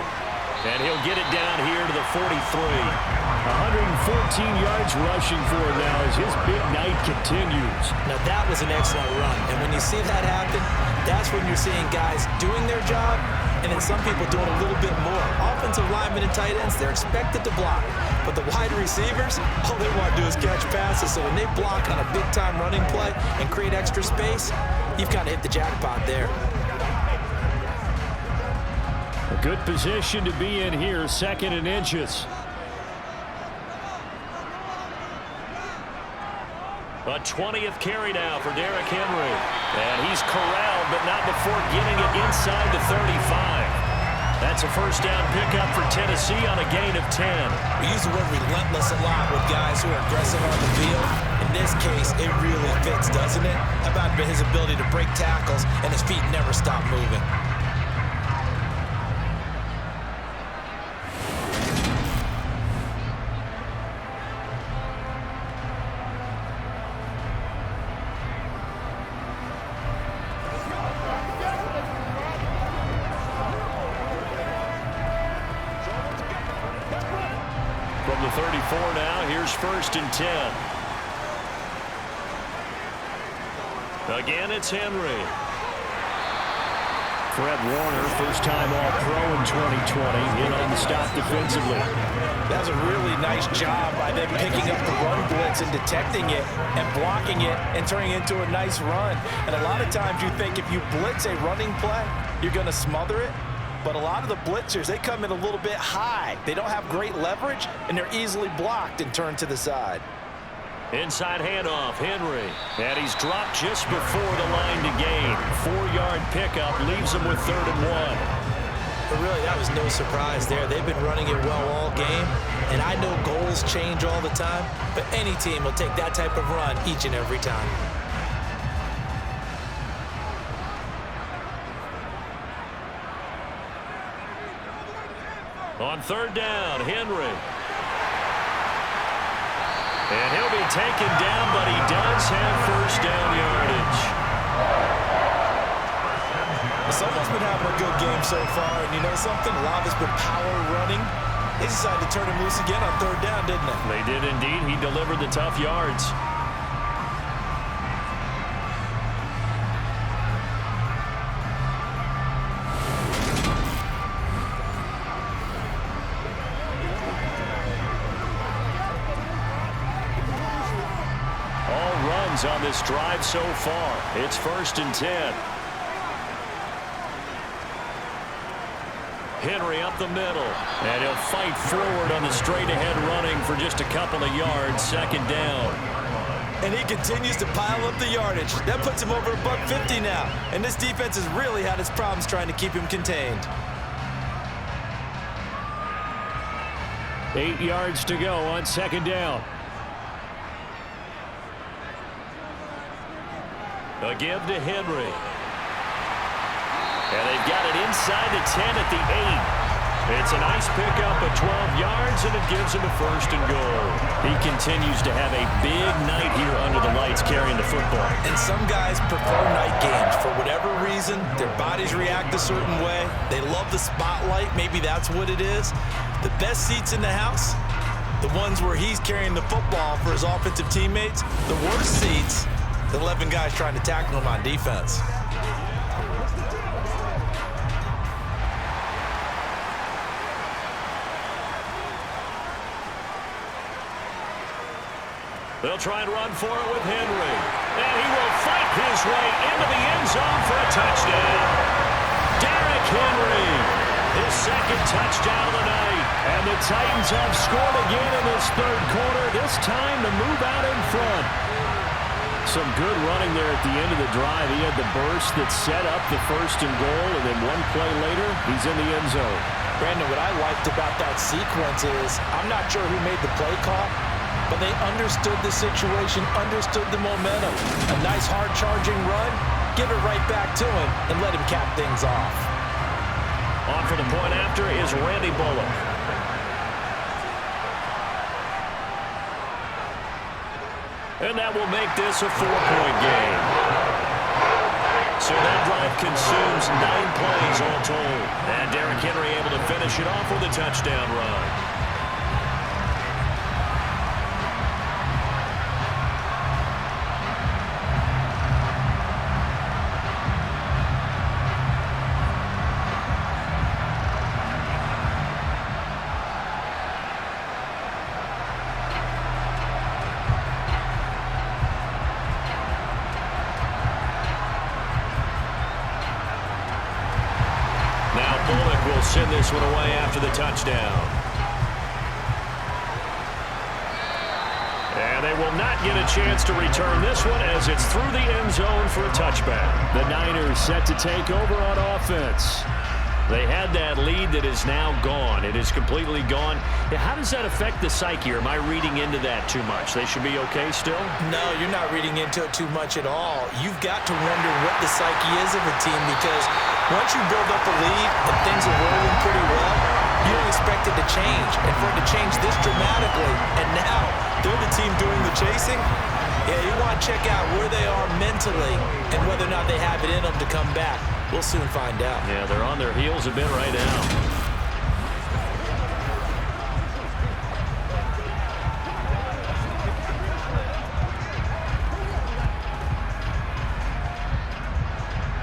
And he'll get it down here to the 43. 114 yards rushing for him now as his big night continues. Now that was an excellent run. And when you see that happen, that's when you're seeing guys doing their job and then some people doing a little bit more. Offensive linemen and tight ends, they're expected to block. But the wide receivers, all they want to do is catch passes. So when they block on a big-time running play and create extra space, you've kind of hit the jackpot there. A good position to be in here, 2nd and inches. A 20th carry now for Derrick Henry. And he's corralled, but not before getting it inside the 35. That's a 1st down pickup for Tennessee on a gain of 10. We use the word relentless a lot with guys who are aggressive on the field. In this case, it really fits, doesn't it? How about his ability to break tackles and his feet never stop moving? From the 34 now, here's 1st and 10. Again, it's Henry. Fred Warner, first-time All-Pro in 2020, in on the stop defensively. That's a really nice job by them picking up the run blitz and detecting it and blocking it and turning it into a nice run. And a lot of times you think if you blitz a running play, you're going to smother it. But a lot of the blitzers, they come in a little bit high. They don't have great leverage, and they're easily blocked and turned to the side. Inside handoff, Henry. And he's dropped just before the line to gain. 4-yard pickup leaves him with 3rd and 1. But really, that was no surprise there. They've been running it well all game. And I know goals change all the time, but any team will take that type of run each and every time. On 3rd down, Henry. And he'll be taken down, but he does have 1st down yardage. Someone's been having a good game so far, and you know something? A lot of it's been power running. They decided to turn him loose again on 3rd down, didn't they? They did indeed. He delivered the tough yards. On this drive so far. It's 1st and 10. Henry up the middle, and he'll fight forward on the straight-ahead running for just a couple of yards. 2nd down. And he continues to pile up the yardage. That puts him over $150 now. And this defense has really had its problems trying to keep him contained. 8 yards to go on 2nd down. A give to Henry. And they've got it inside the 10 at the 8. It's a nice pickup of 12 yards, and it gives him a 1st and goal. He continues to have a big night here under the lights carrying the football. And some guys prefer night games. For whatever reason, their bodies react a certain way. They love the spotlight. Maybe that's what it is. The best seats in the house, the ones where he's carrying the football for his offensive teammates. The worst seats, the 11 guys trying to tackle him on defense. They'll try and run for it with Henry. And he will fight his way into the end zone for a touchdown. Derrick Henry, his 2nd touchdown of the night. And the Titans have scored again in this 3rd quarter, this time to move out in front. Some good running there at the end of the drive. He had the burst that set up the 1st and goal, and then one play later, he's in the end zone. Brandon, what I liked about that sequence is I'm not sure who made the play call, but they understood the situation, understood the momentum. A nice hard-charging run, give it right back to him, and let him cap things off. On for the point after is Randy Bullock. And that will make this a 4-point game. So that drive consumes 9 plays all told. And Derrick Henry able to finish it off with a touchdown run. Send this one away after the touchdown. And they will not get a chance to return this one as it's through the end zone for a touchback. The Niners set to take over on offense. They had that lead that is now gone. It is completely gone. How does that affect the psyche? Or am I reading into that too much? They should be okay still? No, you're not reading into it too much at all. You've got to wonder what the psyche is of a team, because once you build up a lead and things are rolling pretty well, you don't expect it to change. And for it to change this dramatically, and now they're the team doing the chasing, yeah, you want to check out where they are mentally and whether or not they have it in them to come back. We'll soon find out. Yeah, they're on their heels a bit right now.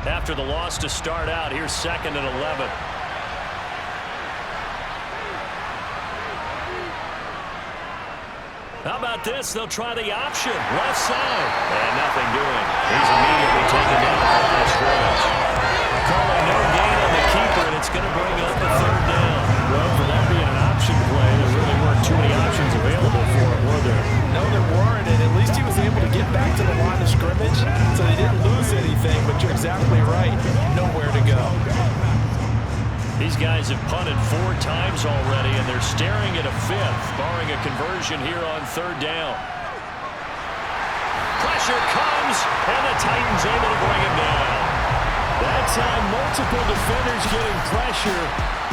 After the loss to start out, here's 2nd and 11. How about this? They'll try the option. Left side. And nothing doing. He's immediately taken down the line of scrimmage. Calling no gain on the keeper, and it's going to bring up a 3rd down. Well, for that being an option play, there really weren't too many options available for him, were there? No, there weren't, and at least back to the line of scrimmage, so they didn't lose anything, but you're exactly right. Nowhere to go. These guys have punted 4 times already, and they're staring at a 5th, barring a conversion here on 3rd down. Pressure comes, and the Titans able to bring him down. That time, multiple defenders getting pressure,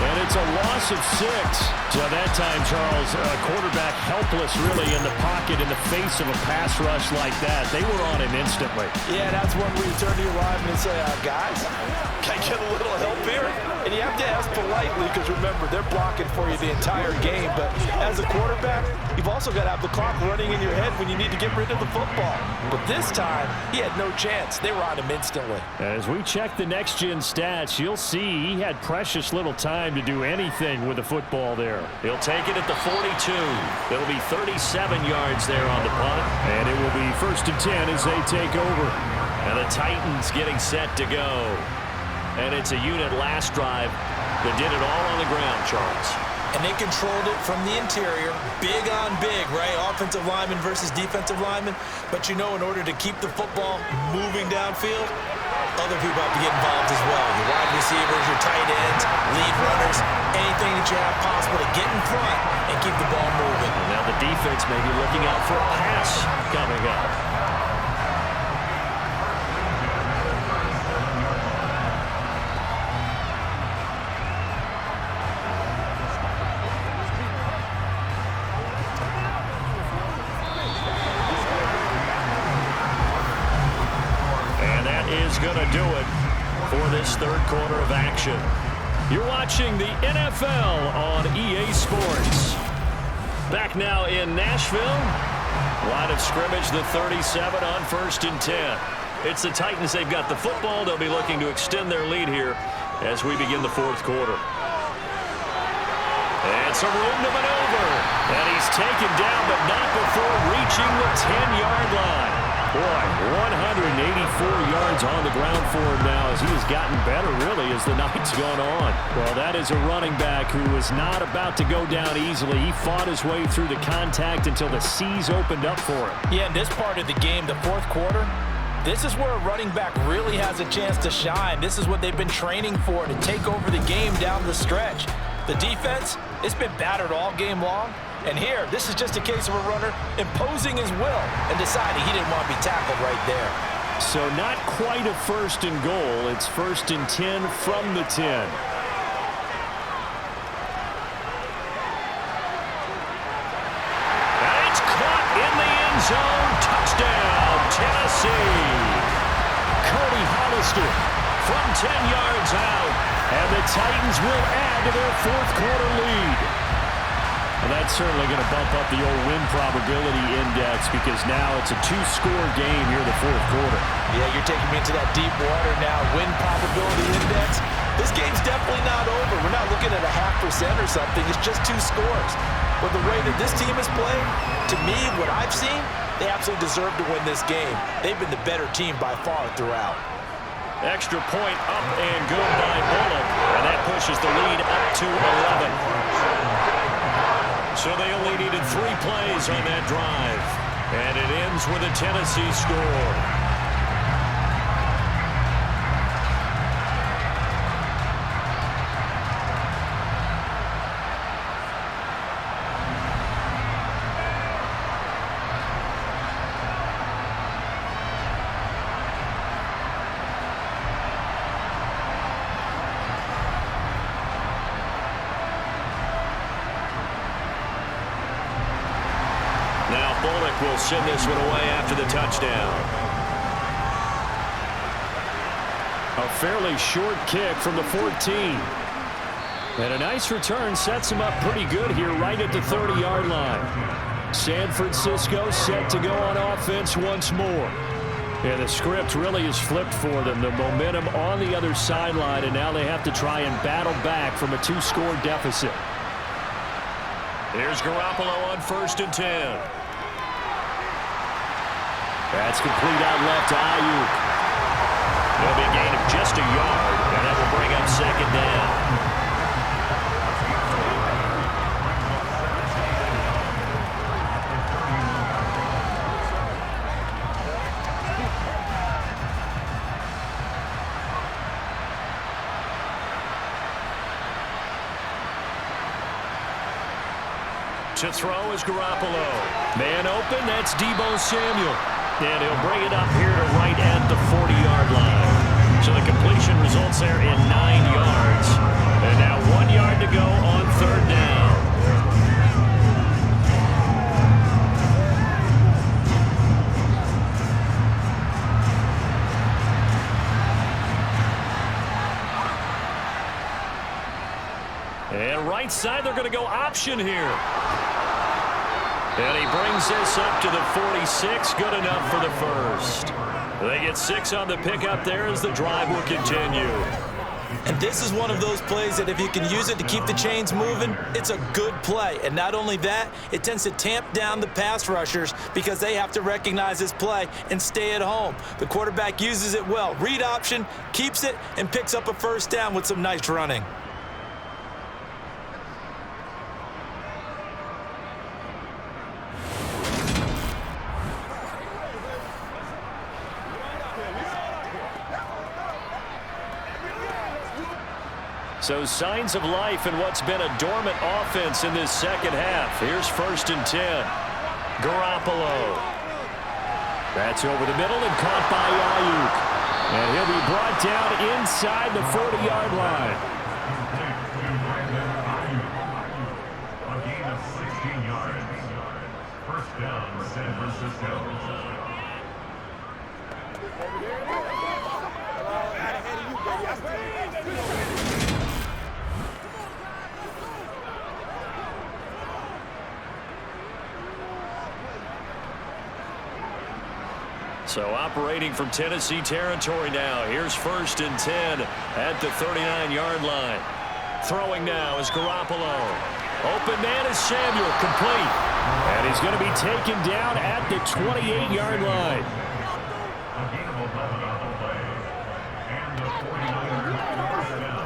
and it's a loss of 6. So that time, Charles, quarterback helpless really in the pocket in the face of a pass rush like that. They were on him instantly. Yeah, that's when we turn to your lineman and say, guys, can I get a little help here? And you have to ask politely because, remember, they're blocking for you the entire game. But as a quarterback, you've also got to have the clock running in your head when you need to get rid of the football. But this time, he had no chance. They were on him instantly. As we check the next-gen stats, you'll see he had precious little time to do anything with the football there. He'll take it at the 42. It'll be 37 yards there on the punt. And it will be 1st and 10 as they take over. And the Titans getting set to go. And it's a unit last drive that did it all on the ground, Charles. And they controlled it from the interior, big on big, right? Offensive lineman versus defensive lineman. But you know, in order to keep the football moving downfield, other people have to get involved as well. Your wide receivers, your tight ends, lead runners, anything that you have possible to get in front and keep the ball moving. And now the defense may be looking out for a pass coming up. Going to do it for this 3rd quarter of action. You're watching the NFL on EA Sports. Back now in Nashville. Line of scrimmage, the 37 on 1st and 10. It's the Titans. They've got the football. They'll be looking to extend their lead here as we begin the 4th quarter. And some room to maneuver. And he's taken down, but not before reaching the 10-yard line. Boy, 184 yards on the ground for him now as he has gotten better, really, as the night's gone on. Well, that is a running back who was not about to go down easily. He fought his way through the contact until the seas opened up for him. Yeah, in this part of the game, the 4th quarter, this is where a running back really has a chance to shine. This is what they've been training for, to take over the game down the stretch. The defense, it's been battered all game long. And here, this is just a case of a runner imposing his will and deciding he didn't want to be tackled right there. So not quite a 1st and goal. It's 1st and 10 from the 10. And it's caught in the end zone. Touchdown, Tennessee. Cody Hollister from 10 yards out. And the Titans will add to their 4th quarter lead. And that's certainly going to bump up the old win probability index because now it's a 2-score game here in the 4th quarter. Yeah, you're taking me into that deep water now. Win probability index. This game's definitely not over. We're not looking at a 0.5% or something. It's just 2 scores. But the way that this team is playing, to me, what I've seen, they absolutely deserve to win this game. They've been the better team by far throughout. Extra point up and good by Bullock. And that pushes the lead up to 11. So they only needed 3 plays on that drive. And it ends with a Tennessee score. Will send this one away after the touchdown. A fairly short kick from the 14. And a nice return sets him up pretty good here right at the 30-yard line. San Francisco set to go on offense once more. And the script really is flipped for them. The momentum on the other sideline, and now they have to try and battle back from a 2-score deficit. Here's Garoppolo on 1st and 10. That's complete out left to Ayuk. There'll be a gain of just a yard, and that will bring up 2nd down. To throw is Garoppolo. Man open, that's Deebo Samuel. And he'll bring it up here to right at the 40-yard line. So the completion results there in 9 yards. And now 1 yard to go on 3rd down. And right side, they're going to go option here. And he brings this up to the 46. Good enough for the first. They get 6 on the pickup there as the drive will continue. And this is one of those plays that if you can use it to keep the chains moving, it's a good play. And not only that, it tends to tamp down the pass rushers because they have to recognize this play and stay at home. The quarterback uses it well. Read option, keeps it, and picks up a first down with some nice running. So signs of life in what's been a dormant offense in this second half. Here's 1st and 10. Garoppolo. That's over the middle and caught by Ayuk. And he'll be brought down inside the 40-yard line. A gain of 16 yards. First down, San Francisco. So operating from Tennessee territory now. Here's 1st and 10 at the 39-yard line. Throwing now is Garoppolo. Open man is Samuel, complete. And he's going to be taken down at the 28-yard line. And the 49ers first down.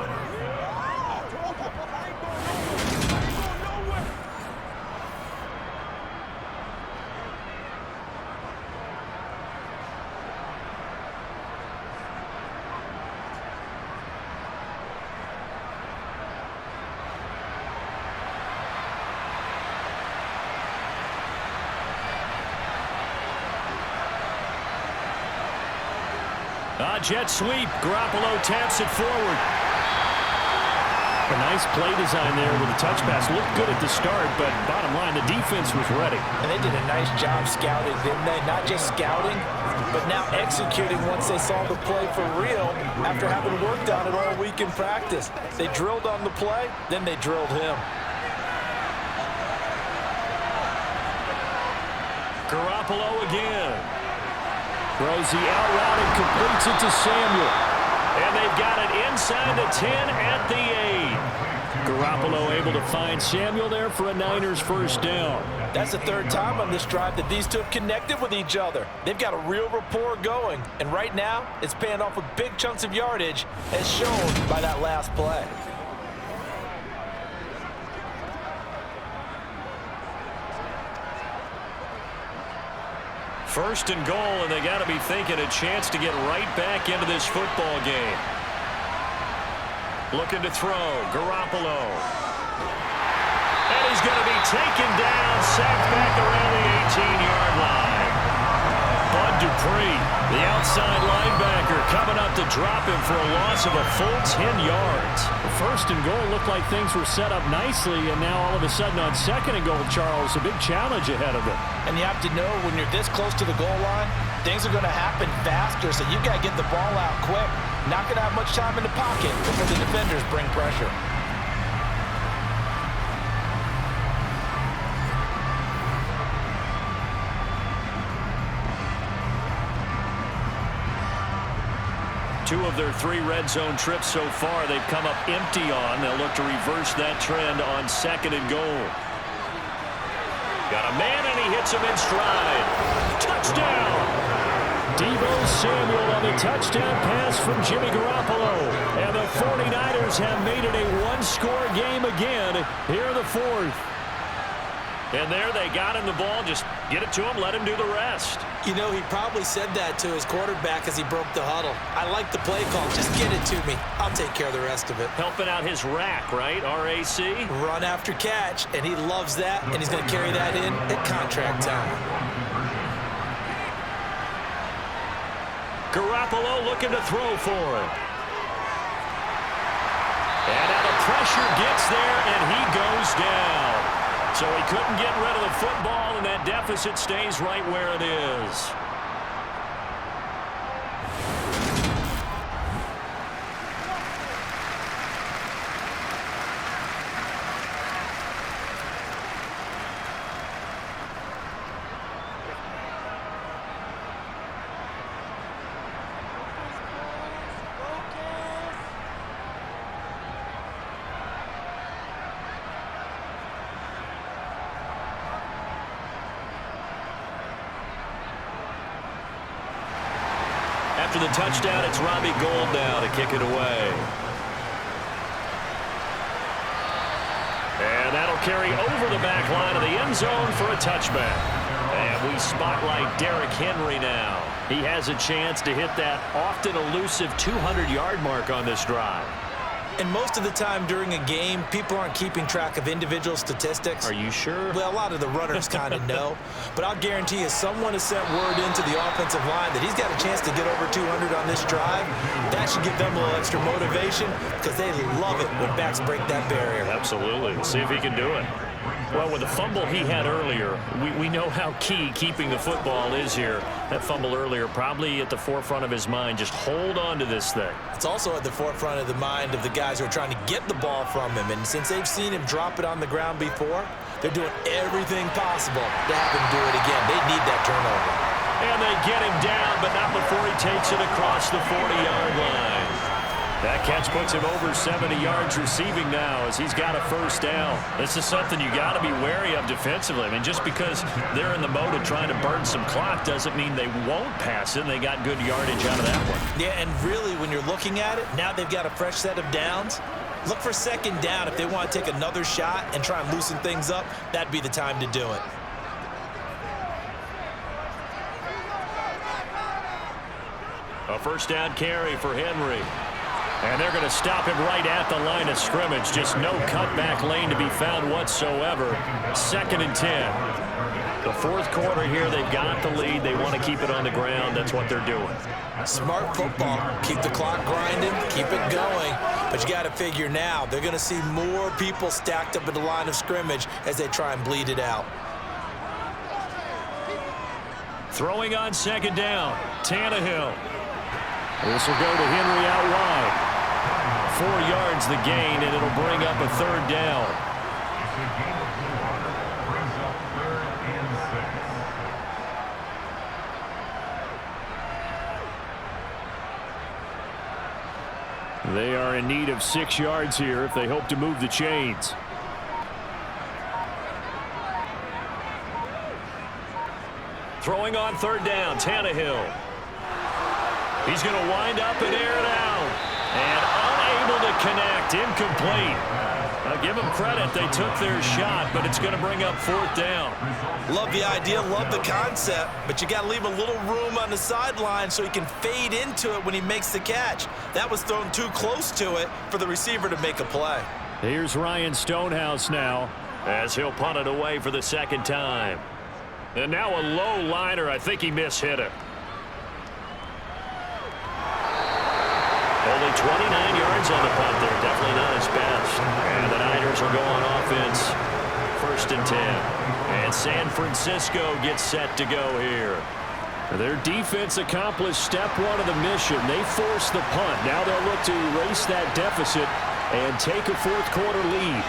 Jet sweep. Garoppolo taps it forward. A nice play design there with a touch pass. Looked good at the start, but bottom line, the defense was ready. And they did a nice job scouting, didn't they? Not just scouting, but now executing once they saw the play for real after having worked on it all week in practice. They drilled on the play, then they drilled him. Garoppolo again. Throws the out route and completes it to Samuel. And they've got it inside the 10 at the 8. Garoppolo able to find Samuel there for a Niners first down. That's the 3rd time on this drive that these two have connected with each other. They've got a real rapport going. And right now, it's paying off with big chunks of yardage as shown by that last play. First and goal, and they got to be thinking a chance to get right back into this football game. Looking to throw, Garoppolo. And he's going to be taken down, sacked back around the 18-yard line. Bud Dupree, the outside linebacker, coming up to drop him for a loss of a full 10 yards. First and goal looked like things were set up nicely, and now all of a sudden on 2nd and goal, Charles, a big challenge ahead of them. And you have to know when you're this close to the goal line, things are going to happen faster, so you've got to get the ball out quick. Not going to have much time in the pocket before the defenders bring pressure. Two of their 3 red zone trips so far, they've come up empty on. They'll look to reverse that trend on 2nd and goal. Got a man, and he hits him in stride. Touchdown! Deebo Samuel on the touchdown pass from Jimmy Garoppolo. And the 49ers have made it a one-score game again here in the 4th. And there they got him the ball. Just get it to him, let him do the rest. You know, he probably said that to his quarterback as he broke the huddle. I like the play call. Just get it to me. I'll take care of the rest of it. Helping out his rack, right? R-A-C? Run after catch, and he loves that, and he's going to carry that in at contract time. Garoppolo looking to throw for it. And now the pressure gets there, and he goes down. So he couldn't get rid of the football, and that deficit stays right where it is. After the touchdown, it's Robbie Gould now to kick it away. And that'll carry over the back line of the end zone for a touchback. And we spotlight Derrick Henry now. He has a chance to hit that often elusive 200-yard mark on this drive. And most of the time during a game, people aren't keeping track of individual statistics. Are you sure? Well, a lot of the runners kind of know. But I'll guarantee you someone has sent word into the offensive line that he's got a chance to get over 200 on this drive. That should give them a little extra motivation because they love it when backs break that barrier. Absolutely. Let's see if he can do it. Well, with the fumble he had earlier, we know how key keeping the football is here. That fumble earlier probably at the forefront of his mind. Just hold on to this thing. It's also at the forefront of the mind of the guys who are trying to get the ball from him. And since they've seen him drop it on the ground before, they're doing everything possible to have him do it again. They need that turnover. And they get him down, but not before he takes it across the 40-yard line. That catch puts him over 70 yards receiving now as he's got a first down. This is something you got to be wary of defensively. I mean, just because they're in the mode of trying to burn some clock doesn't mean they won't pass it, and they got good yardage out of that one. Yeah, and really, when you're looking at it, now they've got a fresh set of downs. Look for second down. If they want to take another shot and try and loosen things up, that'd be the time to do it. A first down carry for Henry. And they're going to stop him right at the line of scrimmage. Just no cutback lane to be found whatsoever. 2nd and 10. The fourth quarter here, they've got the lead. They want to keep it on the ground. That's what they're doing. Smart football. Keep the clock grinding. Keep it going. But you got to figure now, they're going to see more people stacked up at the line of scrimmage as they try and bleed it out. Throwing on 2nd down. Tannehill. This will go to Henry out wide. 4 yards the gain, and it'll bring up a 3rd down. It's a game of 4, brings up 3rd and 6. They are in need of 6 yards here if they hope to move the chains. Throwing on 3rd down, Tannehill. He's going to wind up and air it out. And unable to connect, incomplete. I'll give them credit, they took their shot, but it's going to bring up 4th down. Love the idea, love the concept, but you got to leave a little room on the sideline so he can fade into it when he makes the catch. That was thrown too close to it for the receiver to make a play. Here's Ryan Stonehouse now as he'll punt it away for the 2nd time. And now a low liner. I think he mishit it. Only 29 yards on the punt there. Definitely not his best. And the Niners will go on offense. 1st and 10. And San Francisco gets set to go here. Their defense accomplished step 1 of the mission. They forced the punt. Now they'll look to erase that deficit and take a 4th quarter lead.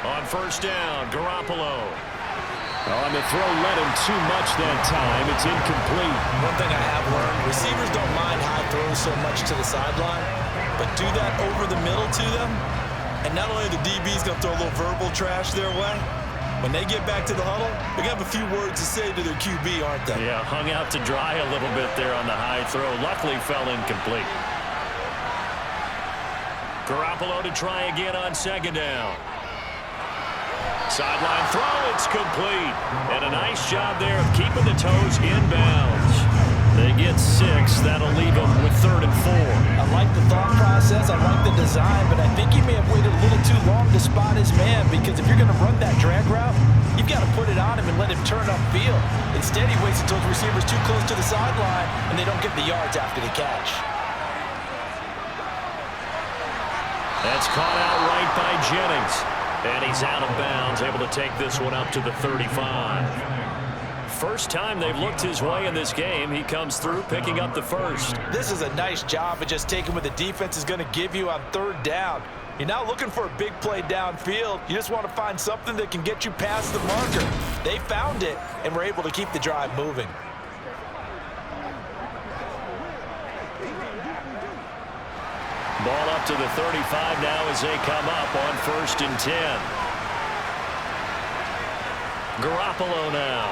On 1st down, Garoppolo. On the throw, let him too much that time. It's incomplete. One thing I have learned, receivers don't mind high throws so much to the sideline, but do that over the middle to them, and not only the DB's going to throw a little verbal trash their way, when they get back to the huddle, they're going to have a few words to say to their QB, aren't they? Yeah, hung out to dry a little bit there on the high throw. Luckily, fell incomplete. Garoppolo to try again on 2nd down. Sideline throw, it's complete. And a nice job there of keeping the toes inbounds. They get 6. That'll leave them with 3rd and 4. I like the thought process. I like the design, but I think he may have waited a little too long to spot his man, because if you're going to run that drag route, you've got to put it on him and let him turn upfield. Instead, he waits until his receiver's too close to the sideline, and they don't get the yards after the catch. That's caught out right by Jennings. And he's out of bounds, able to take this one up to the 35. First time they've looked his way in this game. He comes through picking up the first. This is a nice job of just taking what the defense is going to give you on 3rd down. You're not looking for a big play downfield. You just want to find something that can get you past the marker. They found it and were able to keep the drive moving. Ball up to the 35 now as they come up on 1st and 10. Garoppolo now.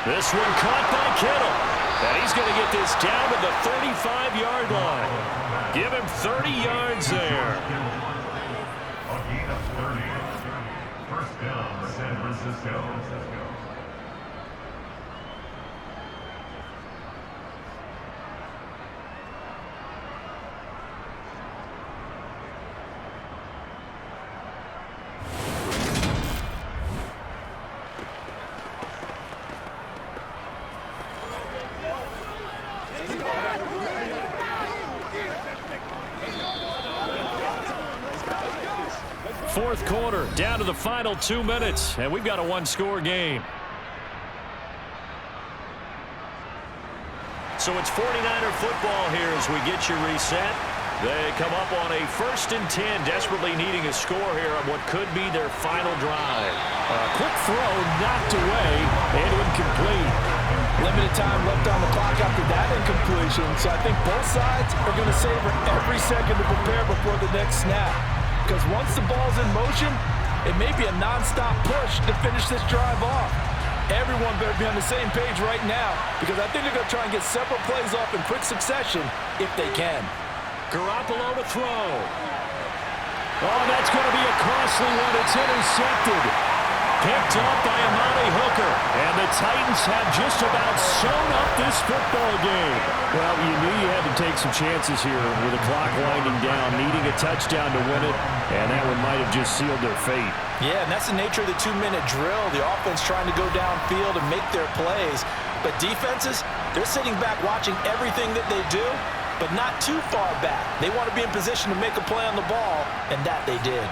This one caught by Kittle. And he's going to get this down to the 35-yard line. Give him 30 yards there. A gain of 30. First down, San Francisco. Fourth quarter, down to the final 2 minutes, and we've got a one-score game. So it's 49er football here as we get you reset. They come up on a 1st and 10, desperately needing a score here on what could be their final drive. A quick throw knocked away and incomplete. Limited time left on the clock after that incompletion, so I think both sides are going to savor every second to prepare before the next snap. Because once the ball's in motion, it may be a non-stop push to finish this drive off. Everyone better be on the same page right now, because I think they're going to try and get several plays off in quick succession if they can. Garoppolo to throw. Oh, that's going to be a costly one. It's intercepted. Picked up by Amani Hooker. And the Titans have just about sewn up this football game. Well, you knew you had to take some chances here with the clock winding down, needing a touchdown to win it, and that one might have just sealed their fate. Yeah, and that's the nature of the 2-minute drill. The offense trying to go downfield and make their plays. But defenses, they're sitting back watching everything that they do, but not too far back. They want to be in position to make a play on the ball, and that they did.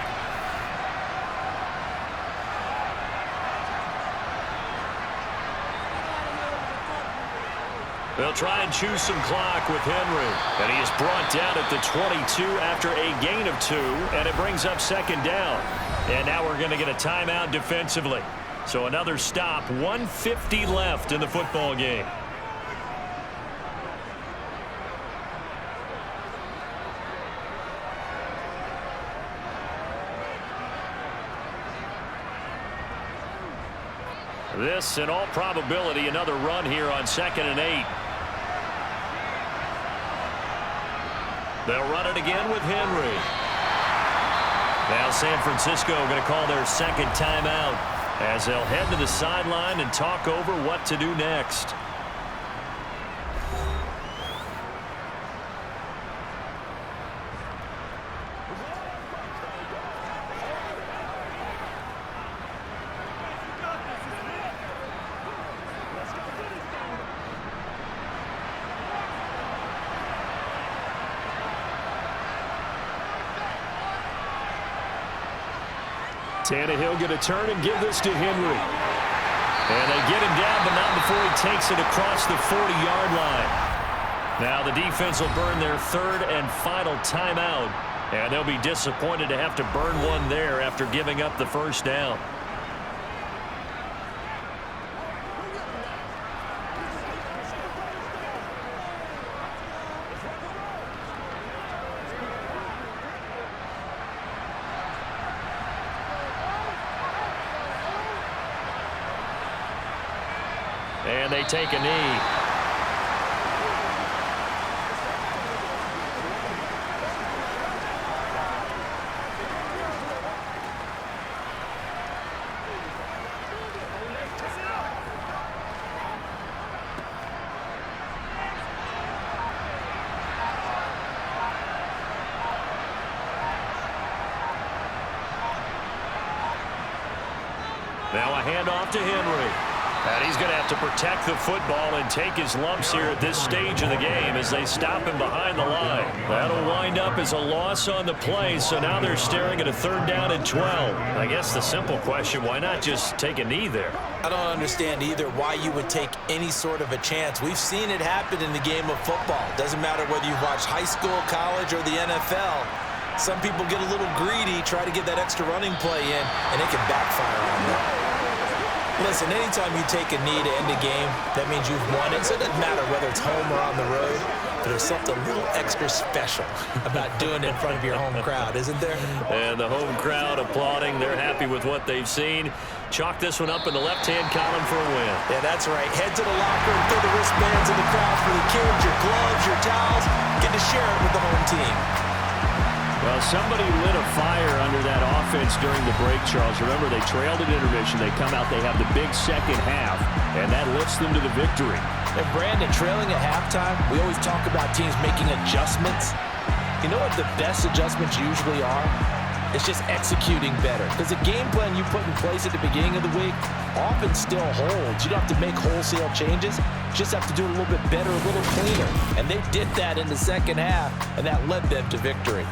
They'll try and choose some clock with Henry. And he is brought down at the 22 after a gain of 2, and it brings up 2nd down. And now we're going to get a timeout defensively. So another stop, 1:50 left in the football game. This, in all probability, another run here on 2nd and 8. They'll run it again with Henry. Now San Francisco going to call their 2nd timeout as they'll head to the sideline and talk over what to do next. Tannehill going to turn and give this to Henry. And they get him down, but not before he takes it across the 40-yard line. Now the defense will burn their 3rd and final timeout. And they'll be disappointed to have to burn one there after giving up the 1st down. And they take a knee. Now a handoff to Henry. And he's going to have to protect the football and take his lumps here at this stage of the game as they stop him behind the line. That'll wind up as a loss on the play, so now they're staring at a 3rd down and 12. I guess the simple question, why not just take a knee there? I don't understand either why you would take any sort of a chance. We've seen it happen in the game of football. Doesn't matter whether you watch high school, college, or the NFL. Some people get a little greedy, try to get that extra running play in, and it can backfire on them. Listen, anytime you take a knee to end a game, that means you've won it. So it doesn't matter whether it's home or on the road. There's something a little extra special about doing it in front of your home crowd, isn't there? And the home crowd applauding. They're happy with what they've seen. Chalk this one up in the left-hand column for a win. Yeah, that's right. Head to the locker and throw the wristbands in the crowd for the kids, your gloves, your towels. Get to share it with the home team. Well, somebody lit a fire under that offense during the break, Charles. Remember, they trailed at intermission. They come out, they have the big second half, and that lifts them to the victory. And Brandon, trailing at halftime, we always talk about teams making adjustments. You know what the best adjustments usually are? It's just executing better. Because the game plan you put in place at the beginning of the week often still holds. You don't have to make wholesale changes. You just have to do it a little bit better, a little cleaner. And they did that in the second half, and that led them to victory.